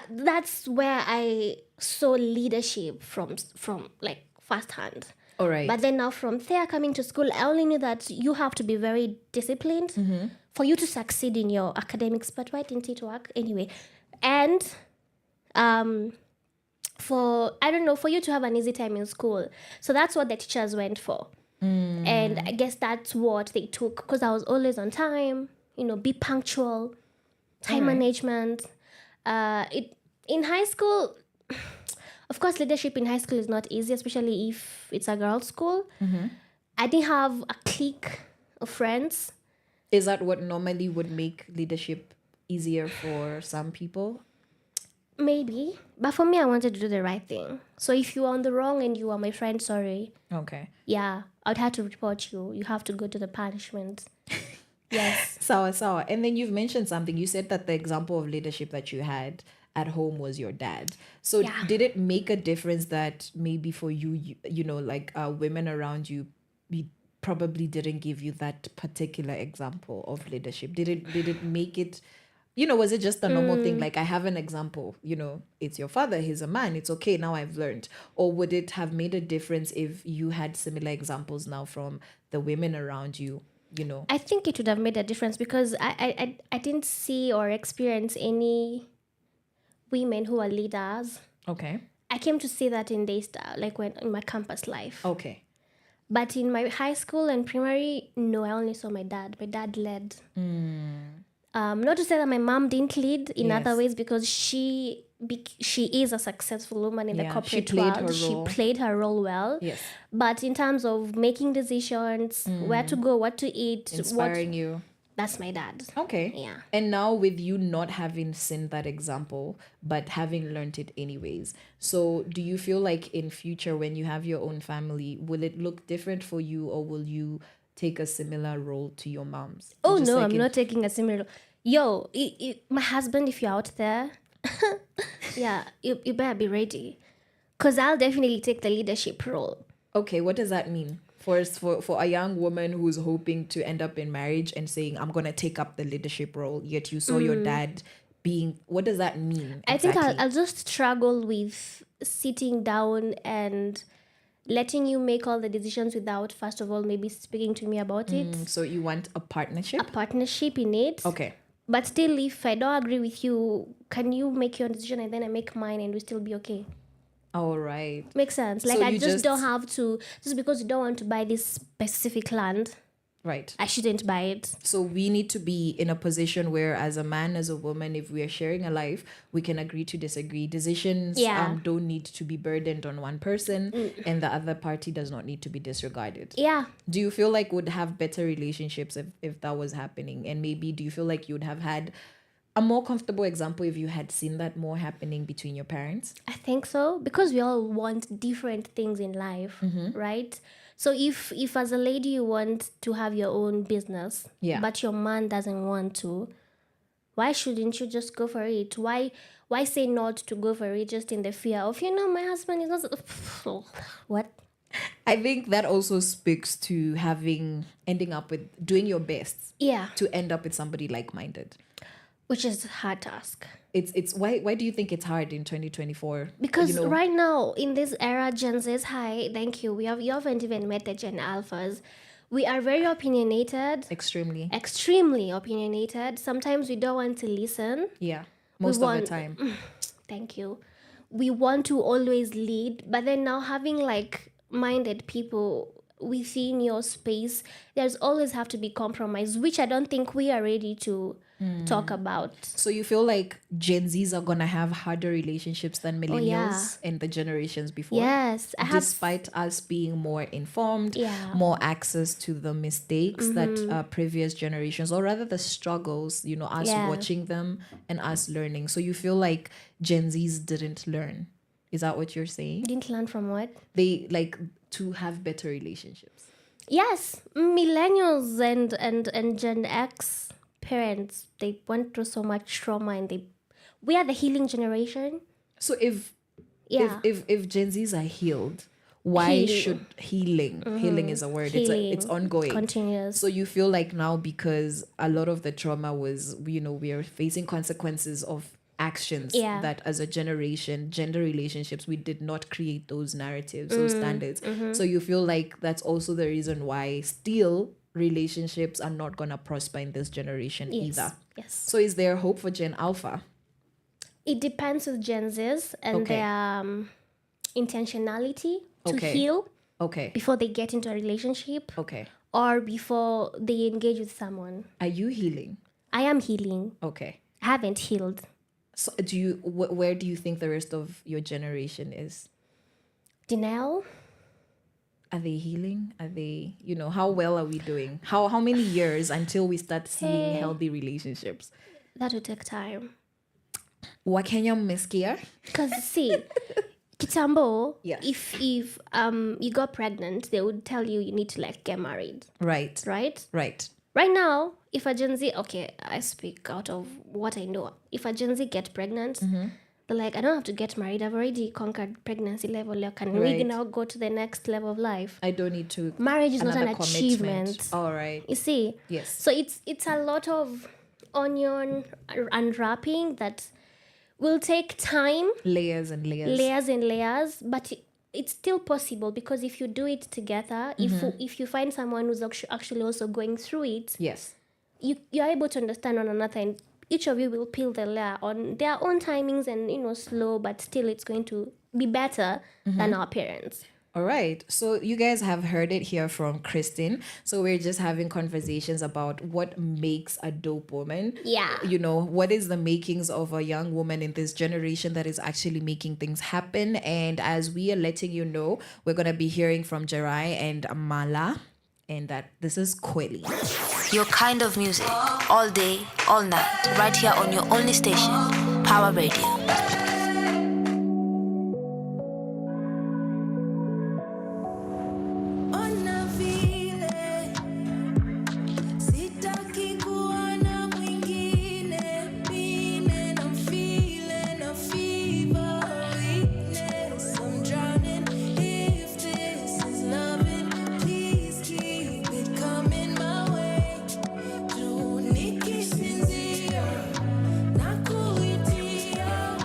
that's where I saw leadership from like firsthand. All right. But then now from there coming to school, I only knew that you have to be very disciplined for you to succeed in your academics. But why didn't it work? Anyway. And for you to have an easy time in school. So that's what the teachers went for. And I guess that's what they took, because I was always on time, be punctual, time management. In high school, of course, leadership in high school is not easy, especially if it's a girls' school. I didn't have a clique of friends. Is that what normally would make leadership easier for some people? Maybe. But for me, I wanted to do the right thing. So if you are on the wrong and you are my friend, sorry. Okay. Yeah, I'd have to report you. You have to go to the punishment. Yes. Sawa. And then you've mentioned something. You said that the example of leadership that you had at home was your dad. So did it make a difference that maybe for you, women around you probably didn't give you that particular example of leadership? Did it make it... was it just a normal thing? Like, I have an example, it's your father, he's a man, it's okay, now I've learned. Or would it have made a difference if you had similar examples now from the women around you, I think it would have made a difference, because I didn't see or experience any women who are leaders. Okay. I came to see that in Daystar, like in my campus life. Okay. But in my high school and primary, no, I only saw my dad. My dad led. Not to say that my mom didn't lead in other ways, because she is a successful woman in the corporate world. She played her role well. Yes. But in terms of making decisions, where to go, what to eat, inspiring you. That's my dad. Okay. Yeah. And now with you not having seen that example, but having learned it anyways. So do you feel like in future when you have your own family, will it look different for you, or will you take a similar role to your mom's? Oh, Just no, like I'm not taking a similar... Yo, my husband, if you're out there, yeah, you better be ready. Because I'll definitely take the leadership role. Okay, what does that mean? For a young woman who's hoping to end up in marriage and saying, I'm going to take up the leadership role, yet you saw your dad being... What does that mean? I exactly? think I'll just struggle with sitting down and letting you make all the decisions without, first of all, maybe speaking to me about it. So you want a partnership? A partnership in it. Okay. But still, if I don't agree with you, can you make your decision and then I make mine and we still be okay? All right. Makes sense. Like So I you just just- don't have to, just because you don't want to buy this specific land, Right. I shouldn't buy it. So we need to be in a position where, as a man, as a woman, if we are sharing a life, we can agree to disagree. Decisions Yeah. don't need to be burdened on one person, and the other party does not need to be disregarded. Yeah. Do you feel like would have better relationships if that was happening? And maybe do you feel like you would have had a more comfortable example if you had seen that more happening between your parents? I think so, because we all want different things in life, right? So if as a lady you want to have your own business, Yeah. but your man doesn't want to, why shouldn't you just go for it? Why say not to go for it just in the fear of, my husband is not what? I think that also speaks to ending up with doing your best Yeah, to end up with somebody like-minded. which is a hard task. It's why do you think it's hard in 2024? Because right now in this era, Gen Z's, hi, thank you. You haven't even met the Gen Alphas. We are very opinionated, extremely opinionated. Sometimes we don't want to listen. Yeah, most of the time. Thank you. We want to always lead, but then now having like-minded people within your space, there's always have to be compromise, which I don't think we are ready to talk about. So you feel like Gen Zs are gonna have harder relationships than millennials and the generations before? Yes, despite us being more informed, more access to the mistakes that previous generations, or rather the struggles, us watching them and us learning. So you feel like Gen Zs didn't learn. Is that what you're saying? Didn't learn from what? They like to have better relationships. Yes, millennials and Gen X parents, they went through so much trauma, and we are the healing generation. So if Gen Zs are healed, why should healing is a word, it's ongoing, continuous. So you feel like now, because a lot of the trauma was, we are facing consequences of actions that as a generation, gender relationships, we did not create those narratives, those standards. So you feel like that's also the reason why still relationships are not gonna prosper in this generation either. Yes. So is there hope for Gen Alpha? It depends with Gen Zs and their intentionality to heal before they get into a relationship or before they engage with someone. Are you healing? I am healing. Okay. I haven't healed. So where do you think the rest of your generation is? Denial. Are they healing? Are they, how well are we doing? How many years until we start seeing healthy relationships? That will take time. Wakenya mmesikia? Because see, kitambo, if you got pregnant, they would tell you need to get married. Right. Right now, if a Gen Z, I speak out of what I know. If a Gen Z get pregnant, they're like, I don't have to get married. I've already conquered pregnancy level. Can we now go to the next level of life? I don't need to. Marriage is not an achievement. All right. You see? Yes. So it's a lot of onion unwrapping that will take time. Layers and layers. But it's still possible, because if you do it together, if you find someone who's actually also going through it, yes, you're able to understand one another, and each of you will peel the layer on their own timings and slow, but still it's going to be better than our parents. All right. So you guys have heard it here from Kristen. So we're just having conversations about what makes a dope woman. Yeah. What is the makings of a young woman in this generation that is actually making things happen. And as we are letting you know, we're going to be hearing from Jerai and Amala, and that this is Kweli. Your kind of music, all day, all night, right here on your only station, Power Radio. Nakuitia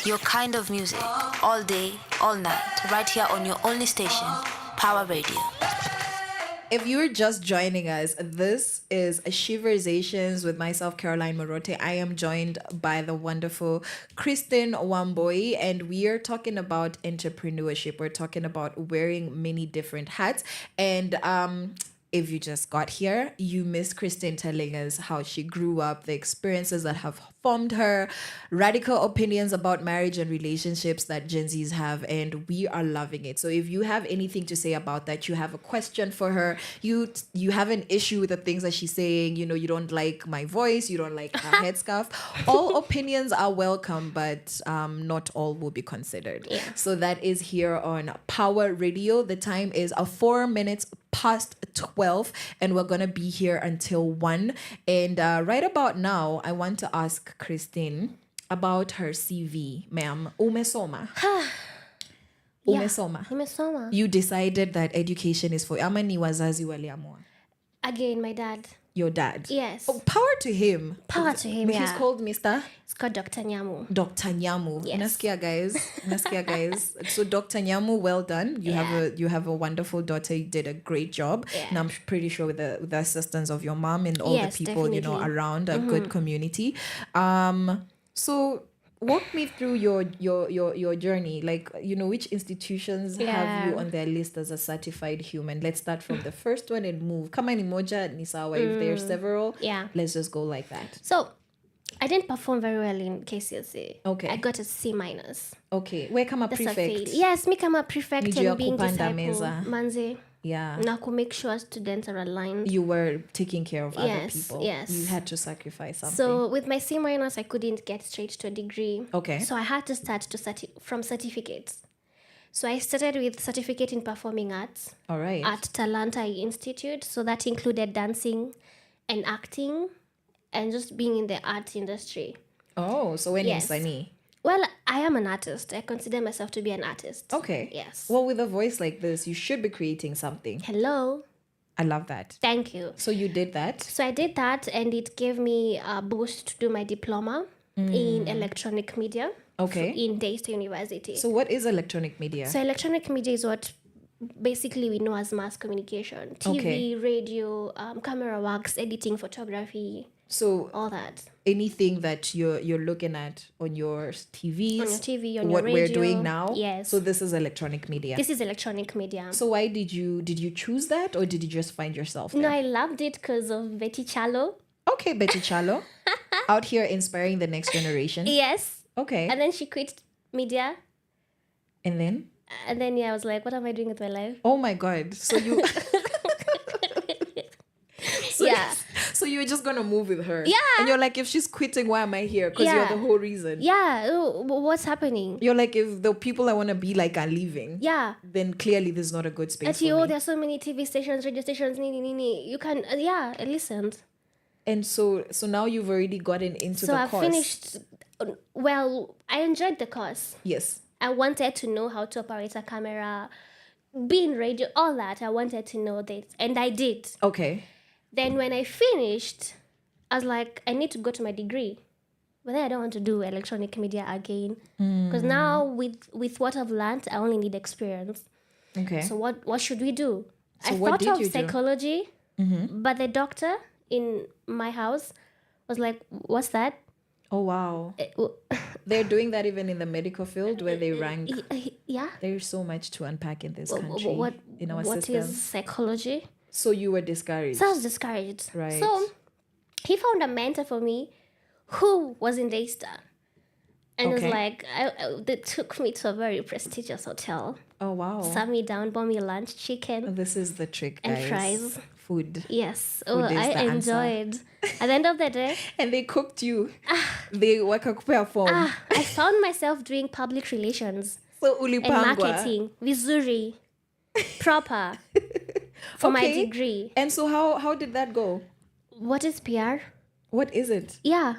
Your kind of music, all day, all night, right here on your only station, Power Radio. If you're just joining us, this is Sheversations with myself, Caroline Murote. I am joined by the wonderful Kristen Wambui, and we are talking about entrepreneurship. We're talking about wearing many different hats. And if you just got here, you missed Kristen telling us how she grew up, the experiences that have formed her, radical opinions about marriage and relationships that Gen Zs have, and we are loving it. So if you have anything to say about that, you have a question for her, you have an issue with the things that she's saying, you don't like my voice, you don't like her headscarf, all opinions are welcome, but not all will be considered. Yeah. So that is here on Power Radio. The time is 4 minutes past 12, and we're gonna be here until 1. And right about now, I want to ask Christine about her CV. Ma'am, umesoma. Umesoma. You decided that education is for ama ni wazazi waliamua? Again, my dad. Your dad? Yes. Oh, power to him. Power to him, He's called Mr. It's called Dr. Nyamu. Dr. Nyamu. Yes. Nasikia guys. So Dr. Nyamu, well done. You have a wonderful daughter. You did a great job. Yeah. And I'm pretty sure with the assistance of your mom and all Yes, the people, definitely. around a good community. So walk me through your journey. Like, which institutions have you on their list as a certified human? Let's start from the first one and move. Kama ni moja ni sawa. If there's several, let's just go like that. So, I didn't perform very well in KCSE. Okay. I got a C minus. Okay. Where kama That's a prefect? fail. Yes, me kama prefect Nijua and being kupanda disciple. meza. Manze. Yeah. Na ku make sure students are aligned. You were taking care of other Yes, people. yes. You had to sacrifice something. So with my C minus, I couldn't get straight to a degree. Okay. So I had to start from certificates. So I started with certificate in performing arts. All right. At Talanta Institute. So that included dancing and acting and just being in the art industry. Oh, so when Yes. in Sani? Well, I am an artist. I consider myself to be an artist. Okay. Yes. Well, with a voice like this, you should be creating something. Hello. I love that. Thank you. So you did that? So I did that, and it gave me a boost to do my diploma in electronic media. Okay. In Daystar University. So what is electronic media? So electronic media is what basically we know as mass communication. TV, Okay. radio, camera works, editing, photography, So all that. anything that you're looking at on your TVs, On your TV, on your what we're radio. doing now. Yes. So this is electronic media. This is electronic media. So why did you choose that, or did you just find yourself there? No, I loved it because of Betty Chalo. Okay, Betty Chalo, out here inspiring the next generation. Yes. Okay. And then she quit media. And then? And then, I was like, what am I doing with my life? Oh my God. So you... Yeah. So you're just gonna move with her. Yeah. And you're like, if she's quitting, why am I here? Because you're the whole reason. Yeah. Oh, what's happening? You're like, if the people I want to be like are leaving, Yeah. then clearly this is not a good space At for you, me. there are so many TV stations, radio stations, you can, I listened. And so now you've already gotten into So the I course. finished, well, I enjoyed the course. Yes. I wanted to know how to operate a camera, be in radio, all that. I wanted to know this. And I did. Okay. Then when I finished, I was like, I need to go to my degree. But then I don't want to do electronic media again. Because now with what I've learned, I only need experience. Okay. So what should we do? So I what thought did of you do? psychology, but the doctor in my house was like, what's that? Oh, wow. They're doing that even in the medical field where they rank. Yeah. There's so much to unpack in this country, in our What system. is psychology? So you were discouraged. So I was discouraged. Right. So he found a mentor for me who was in Daystar. And it was Okay. like, they took me to a very prestigious hotel. Oh, wow. Sat me down, bought me lunch, chicken. This is the trick, And guys. fries. Food. Yes. Food is I the answer. enjoyed. At the end of the day, And they cooked you. They wakakupea form. I found myself doing public relations So and ulipangwa. marketing. Vizuri. Proper. For my Okay. degree. And so how did that go? What is PR? What is it? Yeah.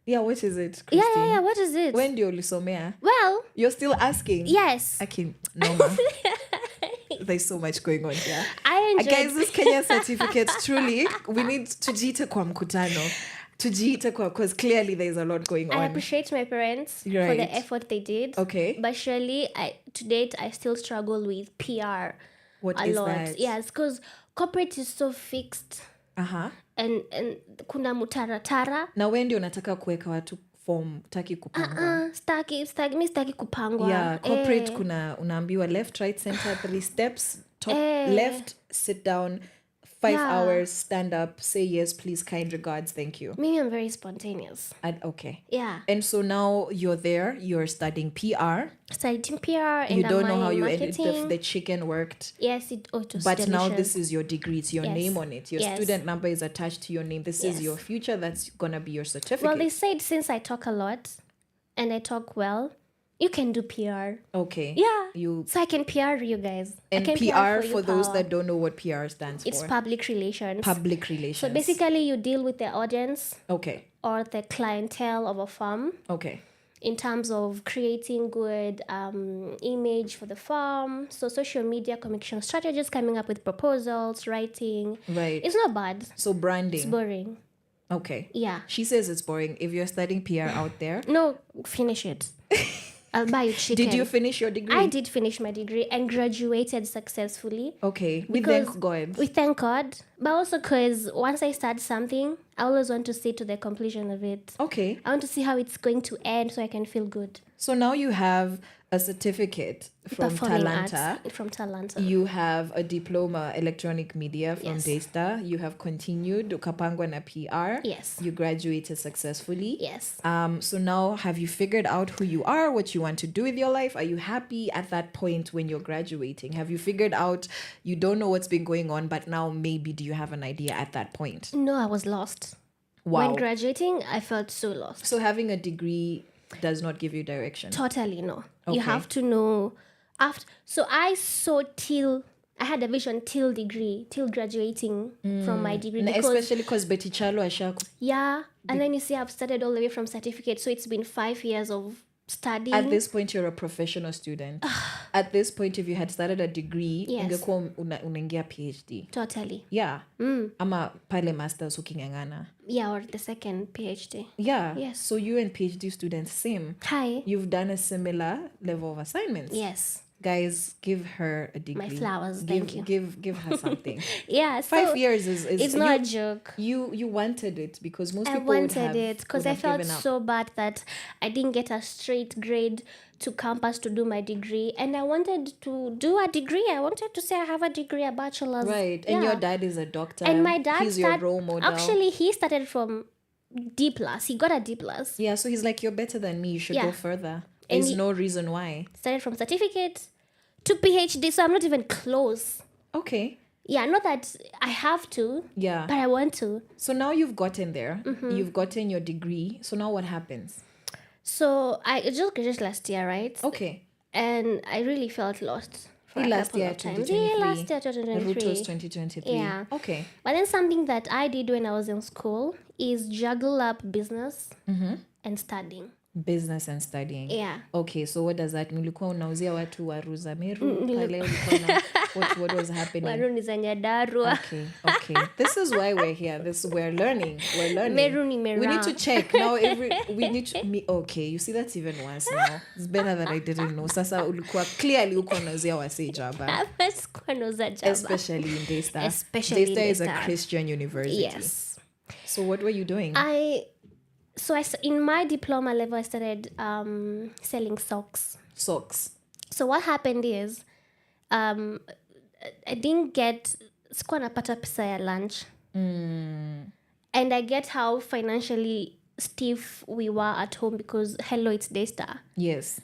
Yeah, what is it, Yeah, Christine? yeah. What is it? When do you lisomea? Well, You're still asking? yes. Okay, no, ma. There's so much going on here. I enjoyed Guys, this Kenya certificate, truly, we need to jita kwa mkutano. Tujiita kwa, because clearly there's a lot going on. I appreciate my parents for Right. the effort they did. Okay. But surely, to date, I still struggle with PR What a is lot. that? Yes, because corporate is so fixed. Uh-huh. And kuna mutaratara. Na wewe ndio unataka kuweka watu form, taki kupangwa. Mi staki kupangwa. Yeah, corporate kuna unaambiwa left, right, center, 3 steps, top, left, sit down, 5 hours, stand up, say yes, please, kind regards, thank you. Maybe I'm very spontaneous. Okay. Yeah. And so now you're there, you're studying PR. Studying PR and you don't know how you marketing. ended the chicken worked. Yes, it was But delicious. now this is your degree, it's your Yes. name on it. Your Yes. student number is attached to your name. This is Yes. your future, that's gonna be your certificate. Well, they said since I talk a lot and I talk well, you can do PR. Okay. Yeah. So I can PR you guys. And I can PR, you, for those Pawa. that don't know what PR stands It's for. public relations. Public relations. So basically, you deal with the audience Okay. or the clientele of a firm Okay. in terms of creating good image for the firm. So social media communication strategies, coming up with proposals, writing. Right. It's not bad. So branding. It's boring. Okay. Yeah. She says it's boring. If you're studying PR out there. No, finish it. I'll buy you chicken. Did you finish your degree? I did finish my degree and graduated successfully. Okay. We thank God. We thank God. But also because once I start something, I always want to see to the completion of it. Okay. I want to see how it's going to end so I can feel good. So now you have a certificate from Performing Talanta. arts from Talanta. You have a diploma electronic media from Yes. Daystar. You have continued ukapangwa na PR. Yes. You graduated successfully. Yes. So now have you figured out who you are, what you want to do with your life? Are you happy at that point when you're graduating? Have you figured out you don't know what's been going on, but now maybe do you have an idea at that point? No, I was lost. Wow. When graduating, I felt so lost. So having a degree does not give you direction. Totally no. Okay. You have to know after. So I had a vision till graduating from my degree. Especially because Betty Chalo ashaku. Yeah. And then you see I've started all the way from certificate. So it's been 5 years of studying. At this point, you're a professional student. At this point, if you had started a degree, Yes. ungekuwa unaingia PhD. Totally. Yeah. Ama pale masters ukingangana. Yeah, or the second PhD. Yeah. Yes. So you and PhD students, same. Hi. You've done a similar level of assignments. Yes. Guys, give her a degree. My flowers, Give, thank you. Give her something. Yeah. 5 years is it's not a joke. You wanted it because most I people would wanted have, it because would I have felt given up. so bad that I didn't get a straight grade to campus to do my degree, and I wanted to do a degree. I wanted to say I have a degree, a bachelor's. Right. And Yeah. your dad is a doctor. And my dad he's your role model. Actually, he started from D+. He got a D+. Yeah, so he's like, you're better than me. You should go Yeah. further. And There's he- no reason why. Started from certificate to PhD, so I'm not even close. Okay. Yeah, not that I have to, Yeah. but I want to. So now you've gotten there. Mm-hmm. You've gotten your degree. So now what happens? So I just graduated last year, right? Okay. And I really felt lost for a Last couple year, of times. 2023. Yeah, last year, The route 2023. was 2023. Yeah. Okay. But then something that I did when I was in school is juggle up business and studying. Business and studying. Yeah. Okay, so what does that mean? Ulikuwa unauzia watu waru za Meru pale ulikuwa na what was happening? Waruni za Nyandarua. Okay. This is why we're here. We're learning. Meru ni We need to Mera. check now. We need to. Okay, you see that's even worse now. It's better than I didn't know. Sasa ulikuwa clearly uko unauzia wase Java, Hapa sikuwa nauza Java. especially in Daystar. Especially in Daystar is a Daystar. Christian university. Yes. So what were you doing? In my diploma level, I started selling socks. Socks. So what happened is, I didn't get sikuwa napata pesa ya lunch, and I get how financially stiff we were at home because hello, it's Daystar. Yes.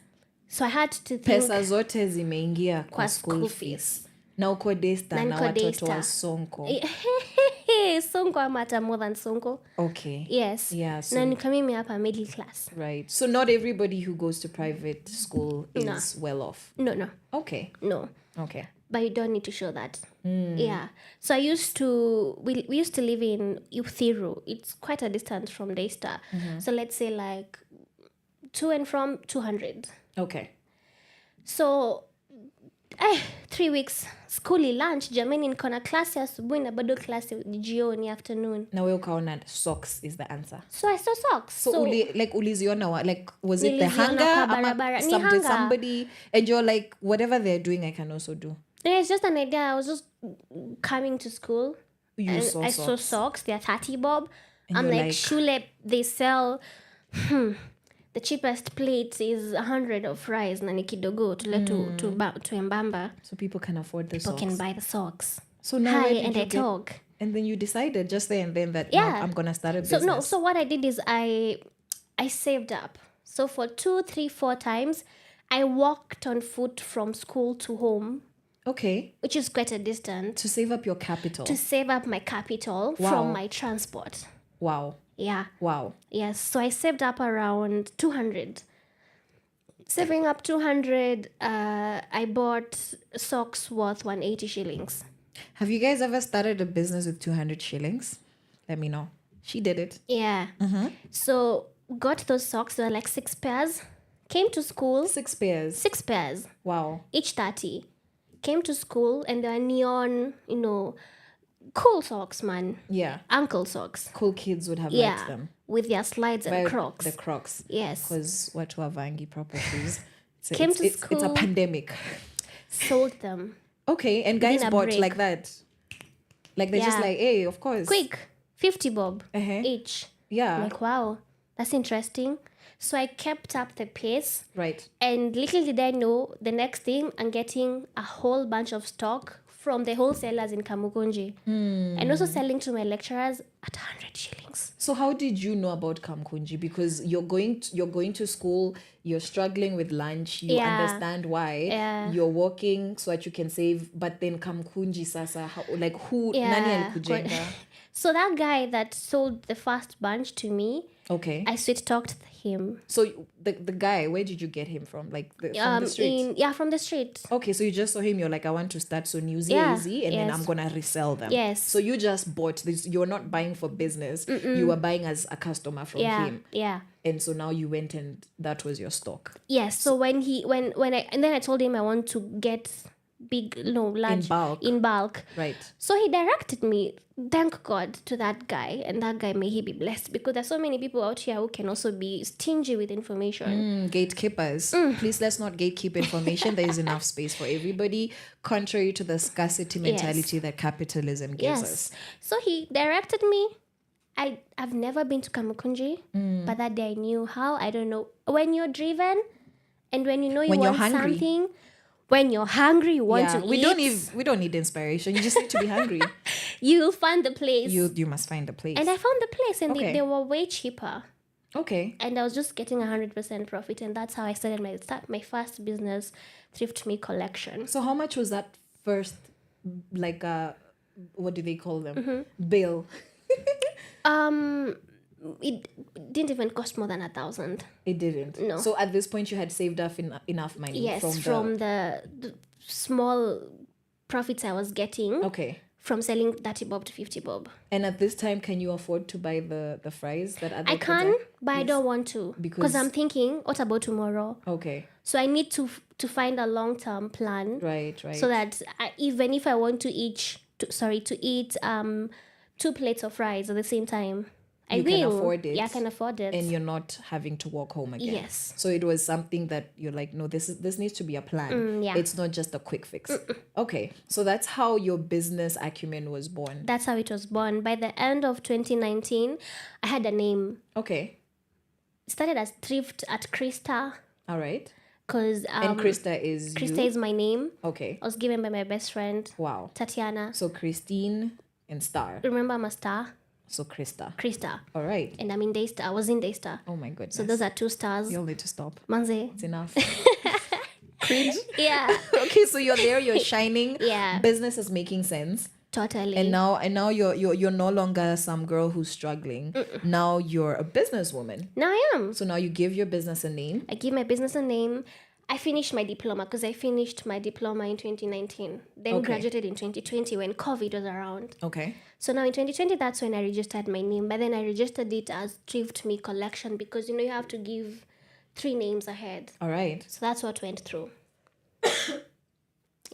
So I had to think Pesa zote zimeingia kwa kwa school school fees. Na uko Daystar Na na niko watoto Daystar. wa Sonko. Sonko ama hata more than Sonko. Okay. Yes. Yeah, so- Na nika mimi hapa middle class. Right. So not everybody who goes to private school is No. well off. No. Okay. No. Okay. But you don't need to show that. Yeah. So we used to live in Uthiru. It's quite a distance from Daystar. So let's say like to and from 200. Okay. So 3 weeks skuli lunch jamani niko na klasi asubuhi na bado klasi jioni afternoon. Na wewe ukaona socks is the answer. So I saw socks. So uliziona like was it the Niliziona hanger kwa barabara. Ni did hanger. somebody and you're like whatever they're doing I can also do. Yeah, it's just an idea. I was just coming to school. You and saw I saw socks. They're 30 bob. And I'm you're like, like- Shule, they sell the cheapest plate is 100 of fries na ni kidogo to Mbamba. So people can afford the People socks. can buy the socks. So now Hi, where did and you I get- talk. And then you decided just there and then that Yeah. now I'm gonna start a So business. so what I did is I saved up. So for 2, 3, 4 times, I walked on foot from school to home, Okay. which is quite a distance, To save up your capital. to save up my capital Wow. from my transport. Wow. Yeah. Wow. Yes. So I saved up around 200. Saving up 200, I bought socks worth 180 shillings. Have you guys ever started a business with 200 shillings? Let me know. She did it. Yeah. So got those socks. They were like 6 pairs. Came to school. 6 pairs. 6 pairs. Wow. Each 30. Came to school and they were neon, cool socks, man. Yeah. Ankle socks. Cool kids would have liked Yeah. them. With their slides and By Crocs. The Crocs. Yes. Because watu havangi proper shoes. Came to It's a school. pandemic. Sold them. Okay, and guys Within a bought break. like that. Like they're just Yeah. like, hey, of course. Quick. 50 bob Uh-huh. each. Yeah. I'm like, wow, that's interesting. So I kept up the pace. Right. And little did I know, the next thing, I'm getting a whole bunch of stock from the wholesalers in Kamukunji. And also selling to my lecturers at 100 shillings. So how did you know about Kamkunji? Because you're going to school, you're struggling with lunch, you Yeah. understand why. Yeah. You're working so that you can save, but then Kamkunji sasa, who Yeah. nani alikujenga? So that guy that sold the first bunch to me, Okay. I sweet talked him. So the guy, where did you get him from? Like from the street? From the street. Okay, so you just saw him, you're like, I want to start so newsy Yeah, easy, and then yes. I'm gonna resell them. Yes. So you just bought this, you're not buying for business, you were buying as a customer from Yeah. him. Yeah. And so now you went and that was your stock. Yes. So when I told him I want to get big, large In bulk. bulk. Right. So he directed me, thank God, to that guy, and that guy, may he be blessed, because there's so many people out here who can also be stingy with information. Gatekeepers. Please, let's not gatekeep information. There is enough space for everybody, contrary to the scarcity mentality that capitalism gives us. So he directed me. I've never been to Kamukunji, but that day I knew how. I don't know. When you're driven and when you know you When you're want hungry. something, when you're hungry, you want to we eat. don't need inspiration. You just need to be hungry. You'll find the place. You must find a place. And I found the place, and Okay. they were way cheaper. Okay. And I was just getting 100% profit, and that's how I started my first business, Thrift Me Collection. So how much was that first, like, what do they call them? Bill. It didn't even cost more than 1,000. It didn't. No. So at this point, you had saved up enough money. Yes, from the small profits I was getting. Okay. From selling 30 bob to 50 bob. And at this time, can you afford to buy the fries that other I kids can, are? but I Yes. don't want to. Because- Because I'm thinking, what about tomorrow? Okay. So I need to find a long-term plan. Right. So that even if I want to eat 2 plates of fries at the same time, I You will. can afford it. Yeah, I can afford it. And you're not having to walk home again. Yes. So it was something that you're like, no, this needs to be a plan. yeah. It's not just a quick fix. Okay. So that's how your business acumen was born. That's how it was born. By the end of 2019, I had a name. Okay. It started as Thrift at Krista. All right. Because And Krista is Krista you? is my name. Okay. I was given by my best friend, Wow. Tatiana. So Christine and Star. Remember, I'm a star. So Krista. Krista. All right. And I'm in Daystar. I was in Daystar. Oh my goodness. So those are 2 stars. You'll need to stop. Manze. It's enough. Cringe. Yeah. Okay, so you're there, you're shining. Yeah. Business is making sense. Totally. And now you're no longer some girl who's struggling. Now you're a businesswoman. Now I am. So now you give your business a name. I give my business a name. I finished my diploma because I finished my diploma in 2019. Then Okay. graduated in 2020 when COVID was around. Okay. So now in 2020, that's when I registered my name. But then I registered it as Thrift Me Collection because, you have to give 3 names ahead. All right. So that's what went through.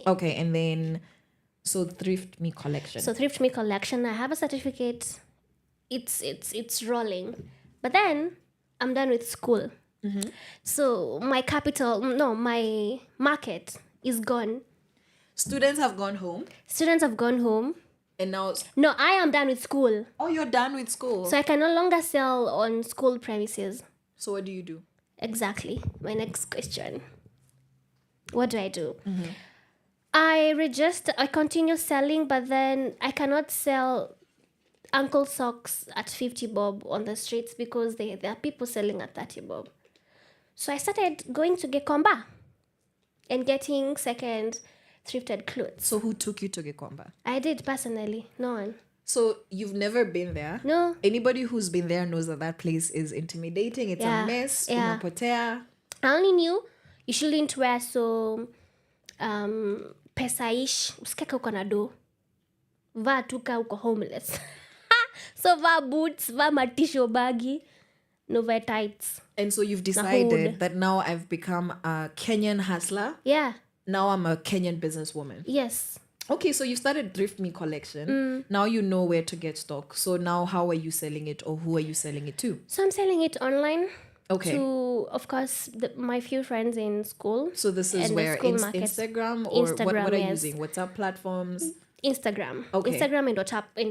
Okay, and then so Thrift Me collection. So Thrift Me collection, I have a certificate. It's rolling. But then I'm done with school. So my market is gone. Students have gone home. Students have gone home. And now... No, I am done with school. Oh, you're done with school. So I can no longer sell on school premises. So what do you do? Exactly. My next question. What do I do? I continue selling, but then I cannot sell ankle socks at 50 bob on the streets because there are people selling at 30 bob. So I started going to Gekomba and getting second thrifted clothes. So who took you to Gekomba? I did personally. No one. So you've never been there? No. Anybody who's been there knows that place is intimidating. It's a mess. Yeah. Unapotea. I only knew you shouldn't wear so pesaish. Usikeke uko na do. Vaa tuka uko homeless. So vaa boots, vaa matisho bagi, no wear tights. And so you've decided that now I've become a Kenyan hustler. Yeah. Now I'm a Kenyan businesswoman. Yes. Okay, so you started Thrift Me collection. Now you know where to get stock. So now how are you selling it, or who are you selling it to? So I'm selling it online. Okay. To, of course, my few friends in school. So this is where Instagram, or what are you using? WhatsApp platforms? Instagram. Okay. Instagram and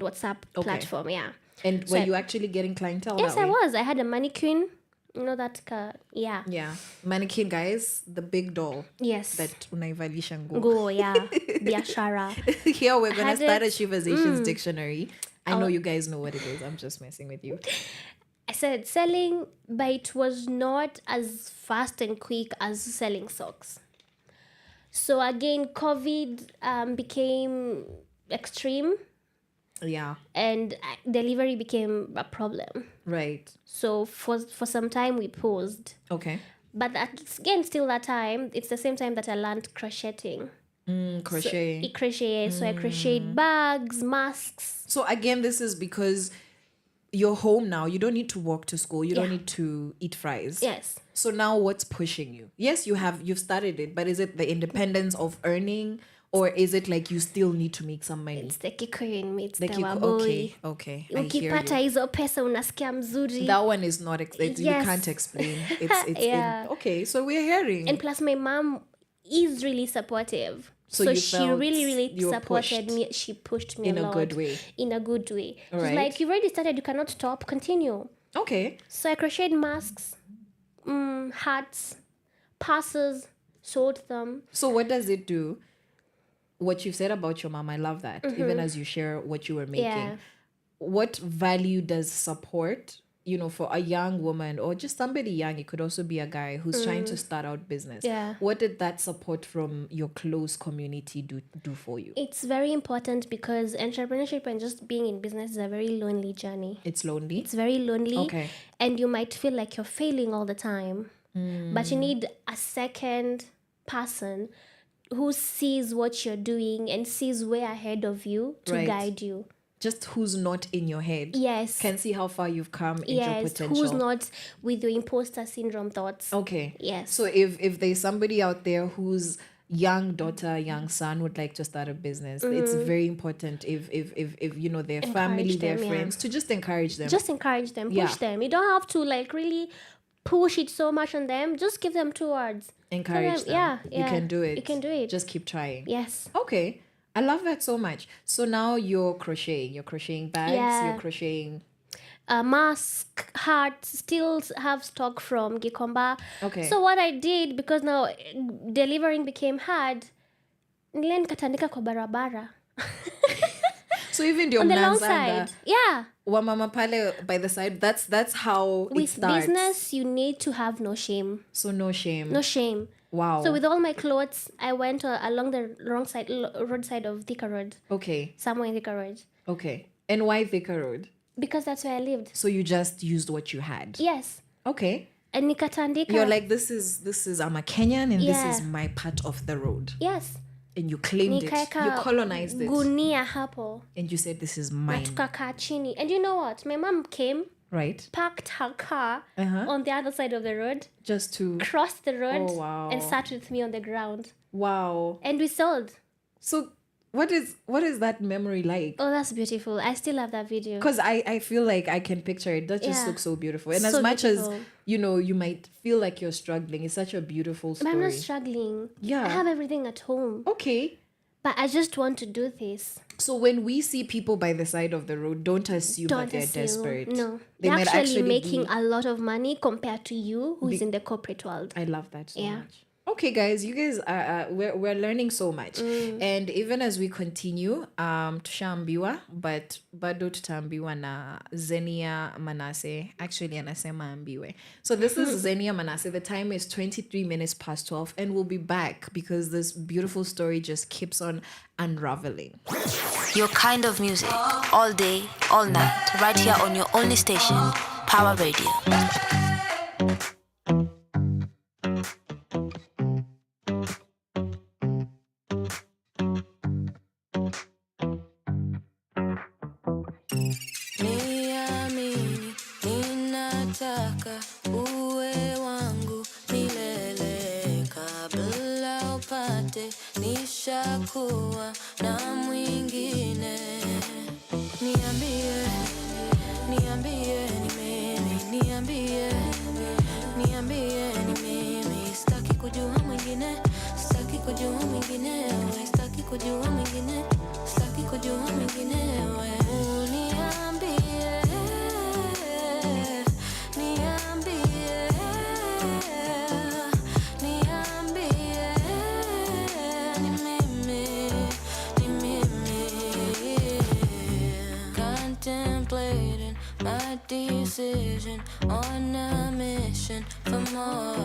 WhatsApp platform, yeah. And were you actually getting clientele? Yes, that I way? was. I had a mannequin. You know that, yeah. Yeah. Mannequin, guys, the big doll. Yes. That unaivalisha nguo. Go, yeah. Biashara. Here we're going to start a Sheversations dictionary. I know you guys know what it is. I'm just messing with you. I started selling, but it was not as fast and quick as selling socks. So again, COVID became extreme. Yeah. And delivery became a problem. Right. So for some time we paused. Okay. But again, still that time, it's the same time that I learned crocheting. Crocheting. So I crocheted bags, masks. So again, this is because you're home now. You don't need to walk to school. You don't need to eat fries. Yes. So now what's pushing you? Yes, you've started it, but is it the independence of earning? Or is it like you still need to make some money? It's the Kikuyu in me. It's the the Wambui. Okay. Ukipata hizo pesa unasikia mzuri. That one is not, you can't explain. It's okay, so we're hearing. And plus my mom is really supportive. So she really supported me. She pushed me in a lot. In a good way. In a good way. She's Right. like, you've already started, you cannot stop, continue. Okay. So I crocheted masks, hats, passes, sewed them. So what does it do? What you've said about your mom, I love that. Even as you share what you were making. Yeah. What value does support, for a young woman or just somebody young, it could also be a guy who's trying to start out business. Yeah. What did that support from your close community do for you? It's very important because entrepreneurship and just being in business is a very lonely journey. It's lonely? It's very lonely. Okay. And you might feel like you're failing all the time. But you need a second person who sees what you're doing and sees way ahead of you to guide you. Just who's not in your head. Yes. Can see how far you've come in your potential. Who's not with your imposter syndrome thoughts. Okay. Yes. So if there's somebody out there whose young daughter, young son would like to start a business, it's very important if their family, their friends, to just encourage them. Just encourage them, push them. You don't have to really push it so much on them. Just give them 2 words. Encourage them. Yeah. You can do it. You can do it. Just keep trying. Yes. Okay. I love that so much. So now you're crocheting. You're crocheting bags. Yeah. You're crocheting mask, hat, still have stock from Gikomba. Okay. So what I did, because now delivering became hard, nile nikatandika kwa barabara. So even your on the long Mnanzanga, side. Yeah. Wamama pale by the side, that's how it starts. With business, you need to have no shame. So no shame. No shame. Wow. So with all my clothes, I went along the roadside of Thika Road. Okay. Somewhere in Thika Road. Okay. And why Thika Road? Because that's where I lived. So you just used what you had. Yes. Okay. And nikatandika. You're like, this is I'm a Kenyan and this is my part of the road. Yes. And you claimed it. You colonized it. Gunia hapo. And you said, this is mine. Tukakaa chini. And you know what? My mom came. Right. parked her car Uh-huh. on the other side of the road, Just to... crossed the road, Oh, wow. and sat with me on the ground. Wow. And we sold. So what is that memory like? Oh, that's beautiful. I still have that video. Because I feel like I can picture it. That just Yeah. looks so beautiful. And So as much as, beautiful. you know, you might feel like you're struggling, it's such a beautiful But story. I'm not struggling. Yeah. I have everything at home. Okay. But I just want to do this. So when we see people by the side of the road, don't assume that they're desperate. No. They They're might actually actually making be... a lot of money compared to you who's in the corporate world. I love that so Yeah. much. Okay, guys, you guys are we're learning so much, and even as we continue, tushaambiwa but bado tutaambiwa na Zenia Manase. Actually, anasema ambiwe. So this is Zenia Manase. The time is 23 minutes past 12, and we'll be back because this beautiful story just keeps on unraveling. Your kind of music, all day, all night, right here on your only station, Power Radio. Niamini, ninataka uwe wangu milele, kabla upate nishakuwa na mwingine. Niambie, niambie ni mimi, niambie, niambie ni mimi, sitaki kujua mwingine, sitaki kujua mwingine, we sitaki kujua mwingine, sitaki kujua mwingine, we uniambie, niambie, niambie ni mimi, ni mimi. Contemplating my decision on a mission for more.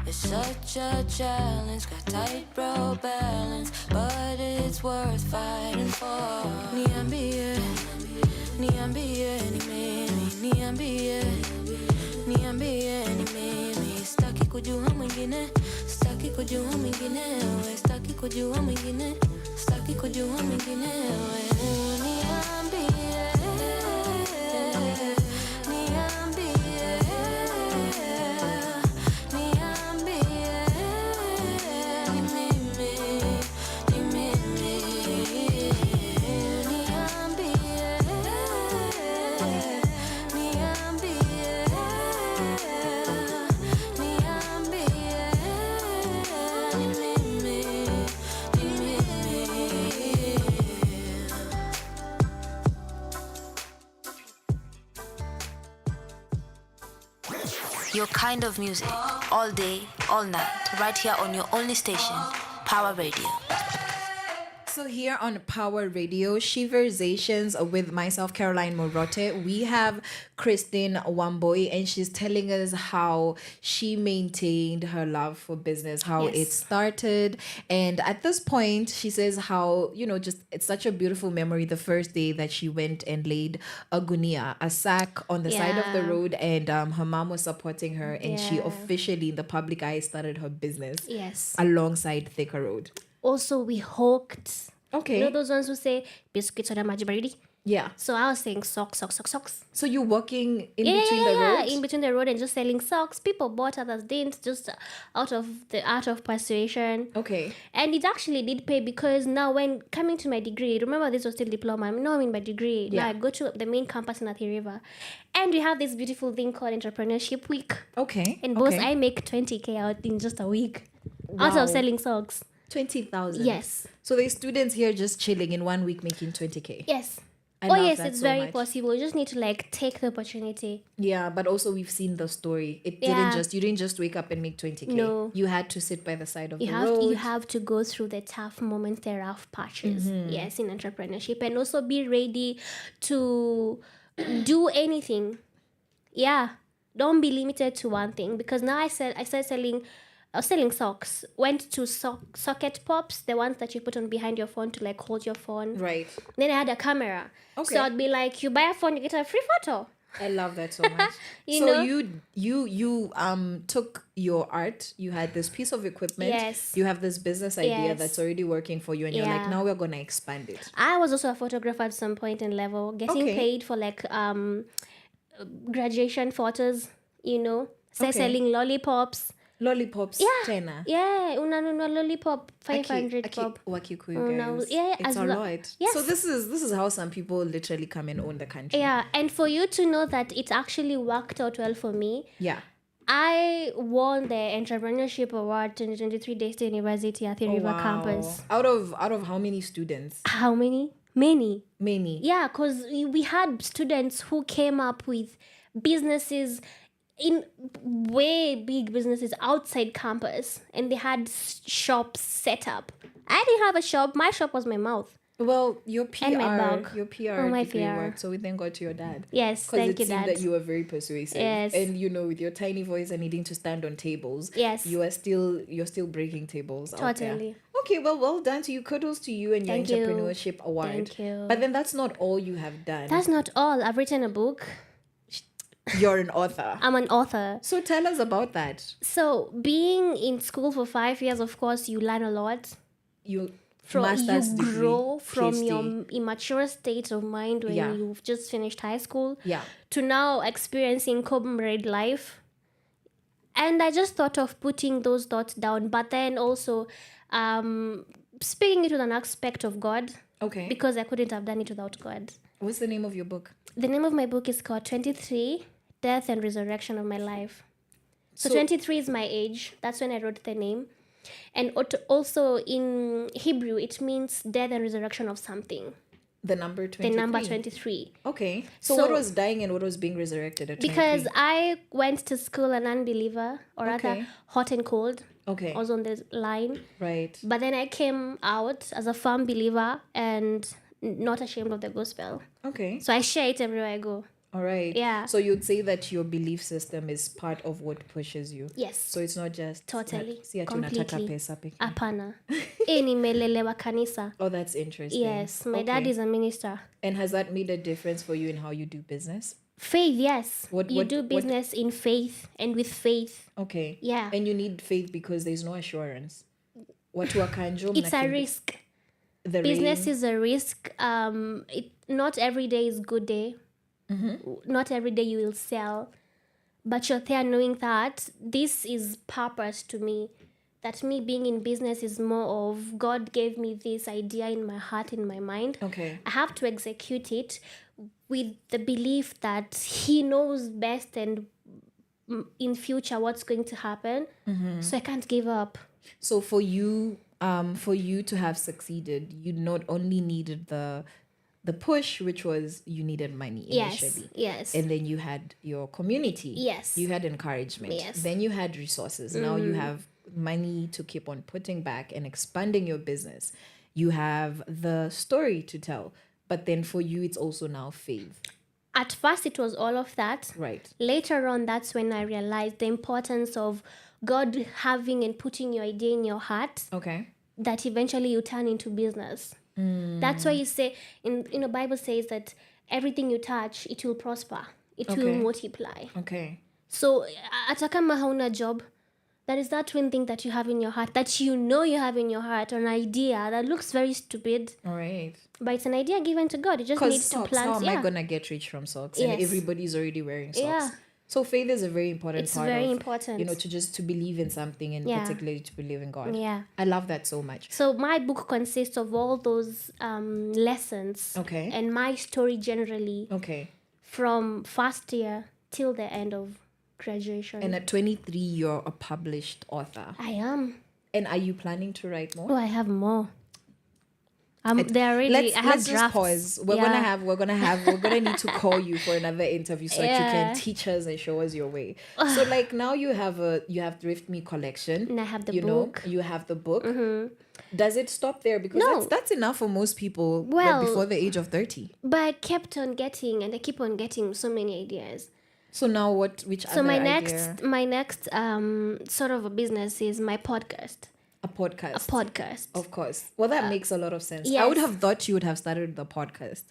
It's such a challenge, got tightrope balance, but it's worth fighting for. Niambie, niambie ni mimi, niambie, niambie ni mimi, sitaki kujua mwingine, sitaki kujua mwingine, we sitaki kujua mwingine, sitaki kujua mwingine, we uniambie, niambie, niambie ni mimi, ni mimi, niambie, niambie, niambie ni mimi, ni mimi. Your kind of music, all day, all night, right here on your only station, Power Radio. So here on Power Radio, Sheversations with myself, Caroline Murote, we have Christine Wambui, and she's telling us how she maintained her love for business, how Yes. it started. And at this point, she says how, you know, just it's such a beautiful memory the first day that she went and laid a gunia, a sack on the side of the Yeah. road, and her mom was supporting her, and she Yeah. officially, in the public eye, started her business Yes. alongside Thika Road. Also, we hawked. Okay. You know those ones who say biscuits on maji baridi? Yeah. So I was saying socks. So you're walking in Yeah, between yeah, the yeah, roads? in between the road and just selling socks. People bought, others didn't, just out of the art of persuasion. Okay. And it actually did pay because now when coming to my degree, remember this was still diploma. Now I'm in my degree. Yeah. Now I go to the main campus in Athi River. And we have this beautiful thing called Entrepreneurship Week. Okay. And boss, okay. I make 20K out in just a week. Out Wow. of selling socks. 20,000. Yes. So there's students here just chilling in 1 week making 20K. Yes. I Oh love yes, that it's so very much. possible. You just need to like take the opportunity. Yeah, but also we've seen the story. It Yeah. you didn't just wake up and make 20K. No. You had to sit by the side of You the have road. you have to go through the tough moments, the rough patches. Mm-hmm. Yes, in entrepreneurship, and also be ready to do anything. Yeah, don't be limited to one thing because now I started selling. I was selling socks. Went to socket pops, the ones that you put on behind your phone to like hold your phone. Right. Then I had a camera. Okay. So I'd be like, you buy a phone, you get a free photo. I love that so much. You so know? you took your art, you had this piece of equipment, Yes. you have this business idea Yes. that's already working for you, and you're like, Yeah. now we're gonna expand it. I was also a photographer at some point in level, getting Okay. paid for like graduation photos, Okay. selling lollipops. Lollipops. Yeah. Tena. Yeah, unanunua lollipop 500 Aki, pop. Wakikuyu girls. Yeah, It's a lot. Yes. So this is how some people literally come and own the country. Yeah, and for you to know that it actually worked out well for me, Yeah. I won the Entrepreneurship Award 2023 Day State University at the River Campus. Out of how many students? How many? Many. Many. Yeah, because we had students who came up with businesses in way big businesses outside campus, and they had shops set up. I didn't have a shop. My shop was my mouth. Well, your PR, And my bag. your PR Oh, my degree PR. worked, so we then got to your dad. Yes, Because thank it you, seemed Dad. that you were very persuasive. Yes. And with your tiny voice and needing to stand on tables. Yes. You're still breaking tables out there. Totally. Okay, well done to you. Kudos to you and your Thank you. entrepreneurship award. Thank you. But then that's not all you have done. That's not all. I've written a book. You're an author. I'm an author. So tell us about that. So being in school for 5 years, of course, you learn a lot. You You grow from PhD. your immature state of mind when Yeah. you've just finished high school Yeah. to now experiencing comrade life. And I just thought of putting those thoughts down, but then also speaking it with an aspect of God. Okay. Because I couldn't have done it without God. What's the name of your book? The name of my book is called 23, Death and Resurrection of My Life. So 23 is my age. That's when I wrote the name. And also in Hebrew, it means death and resurrection of something. The number 23. The number 23. Okay. So what was dying and what was being resurrected at 23? Because I went to school an unbeliever, or rather Okay. hot and cold. Okay. I was on the line. Right. But then I came out as a firm believer and not ashamed of the gospel. Okay. So I share it everywhere I go. All right. Yeah. So you'd say that your belief system is part of what pushes you. Yes. So it's not just Totally. Si ati unataka Completely. pesa peke. Apana. Nimelelewa kanisa. Oh, that's interesting. Yes. My dad is a minister. And has that made a difference for you in how you do business? Faith, yes. What- you what- do what- business in faith and with faith. Okay. Yeah. And you need faith because there's no assurance. Watu wa kanjo It's a mnakimbi- risk. The Business rain. is a risk. Not every day is good day. Not every day you will sell. But you're there knowing that this is purpose to me. That me being in business is more of God gave me this idea in my heart, in my mind. Okay. I have to execute it with the belief that He knows best and in future what's going to happen. So I can't give up. So for you to have succeeded, you not only needed the push, which was you needed money initially. Yes. And then you had your community. Yes. You had encouragement. Yes. Then you had resources. Now you have money to keep on putting back and expanding your business. You have the story to tell. But then for you, it's also now faith. At first, it was all of that. Right. Later on, that's when I realized the importance of God having and putting your idea in your heart Okay. that eventually you turn into business. That's why you say, in the Bible says that everything you touch, it will prosper. It will Okay. multiply. Okay. So, ata kama hauna job, there is that one thing that you have in your heart, that you have in your heart, an idea that looks very stupid, All right. but it's an idea given to God. You just Because need to socks, plant. how am I going to get rich from socks? And Yes. everybody's already wearing socks. Yeah. So faith is a very important It's part very of, important. to believe in something and Yeah. particularly to believe in God. Yeah. I love that so much. So my book consists of all those lessons. Okay. And my story generally Okay. from first year till the end of graduation. And at 23, you're a published author. I am. And are you planning to write more? Oh, I have more. They're already. Let's I have just drafts. pause. We're gonna need to call you for another interview so that you Yeah. can teach us and show us your way. So like now you have Thrift Me collection. And I have the you book. You have the book. Does it stop there? Because No. that's enough for most people. Well- before the age of 30. But I kept on getting, and I keep on getting so many ideas. So now which So other my idea? next sort of a business is my podcast. A podcast. A podcast. Of course. Well, that makes a lot of sense. I yes. would have thought you would have started the podcast.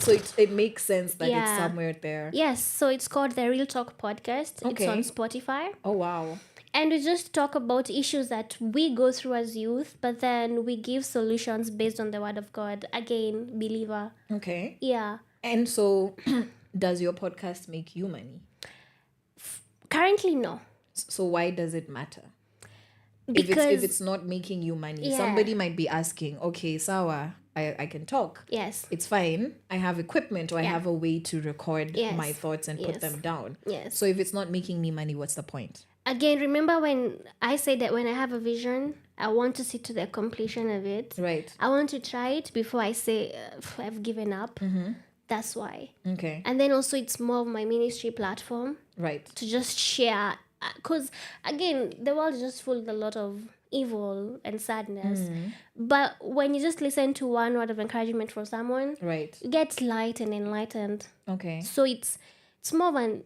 So it makes sense that it's Yeah. somewhere there. Yes, so it's called the Real Talk Podcast. Okay. It's on Spotify. Oh, wow. And we just talk about issues that we go through as youth, but then we give solutions based on the word of God. Again, believer. Okay. Yeah. And so Does your podcast make you money? Currently, no. So why does it matter? Because if it's not making you money, Yeah. somebody might be asking, okay, Sawa, I can talk. Yes. It's fine. I have equipment or I Yeah. have a way to record Yes. my thoughts and put Yes. them down. Yes. So if it's not making me money, what's the point? Again, remember when I say that when I have a vision, I want to see to the completion of it. Right. I want to try it before I say I've given up. Mm-hmm. That's why. Okay. And then also it's more of my ministry platform Right. to just share. Because again, the world is just full of a lot of evil and sadness. Mm. But when you just listen to one word of encouragement from someone, Right. you get light and enlightened. Okay. So it's more of an,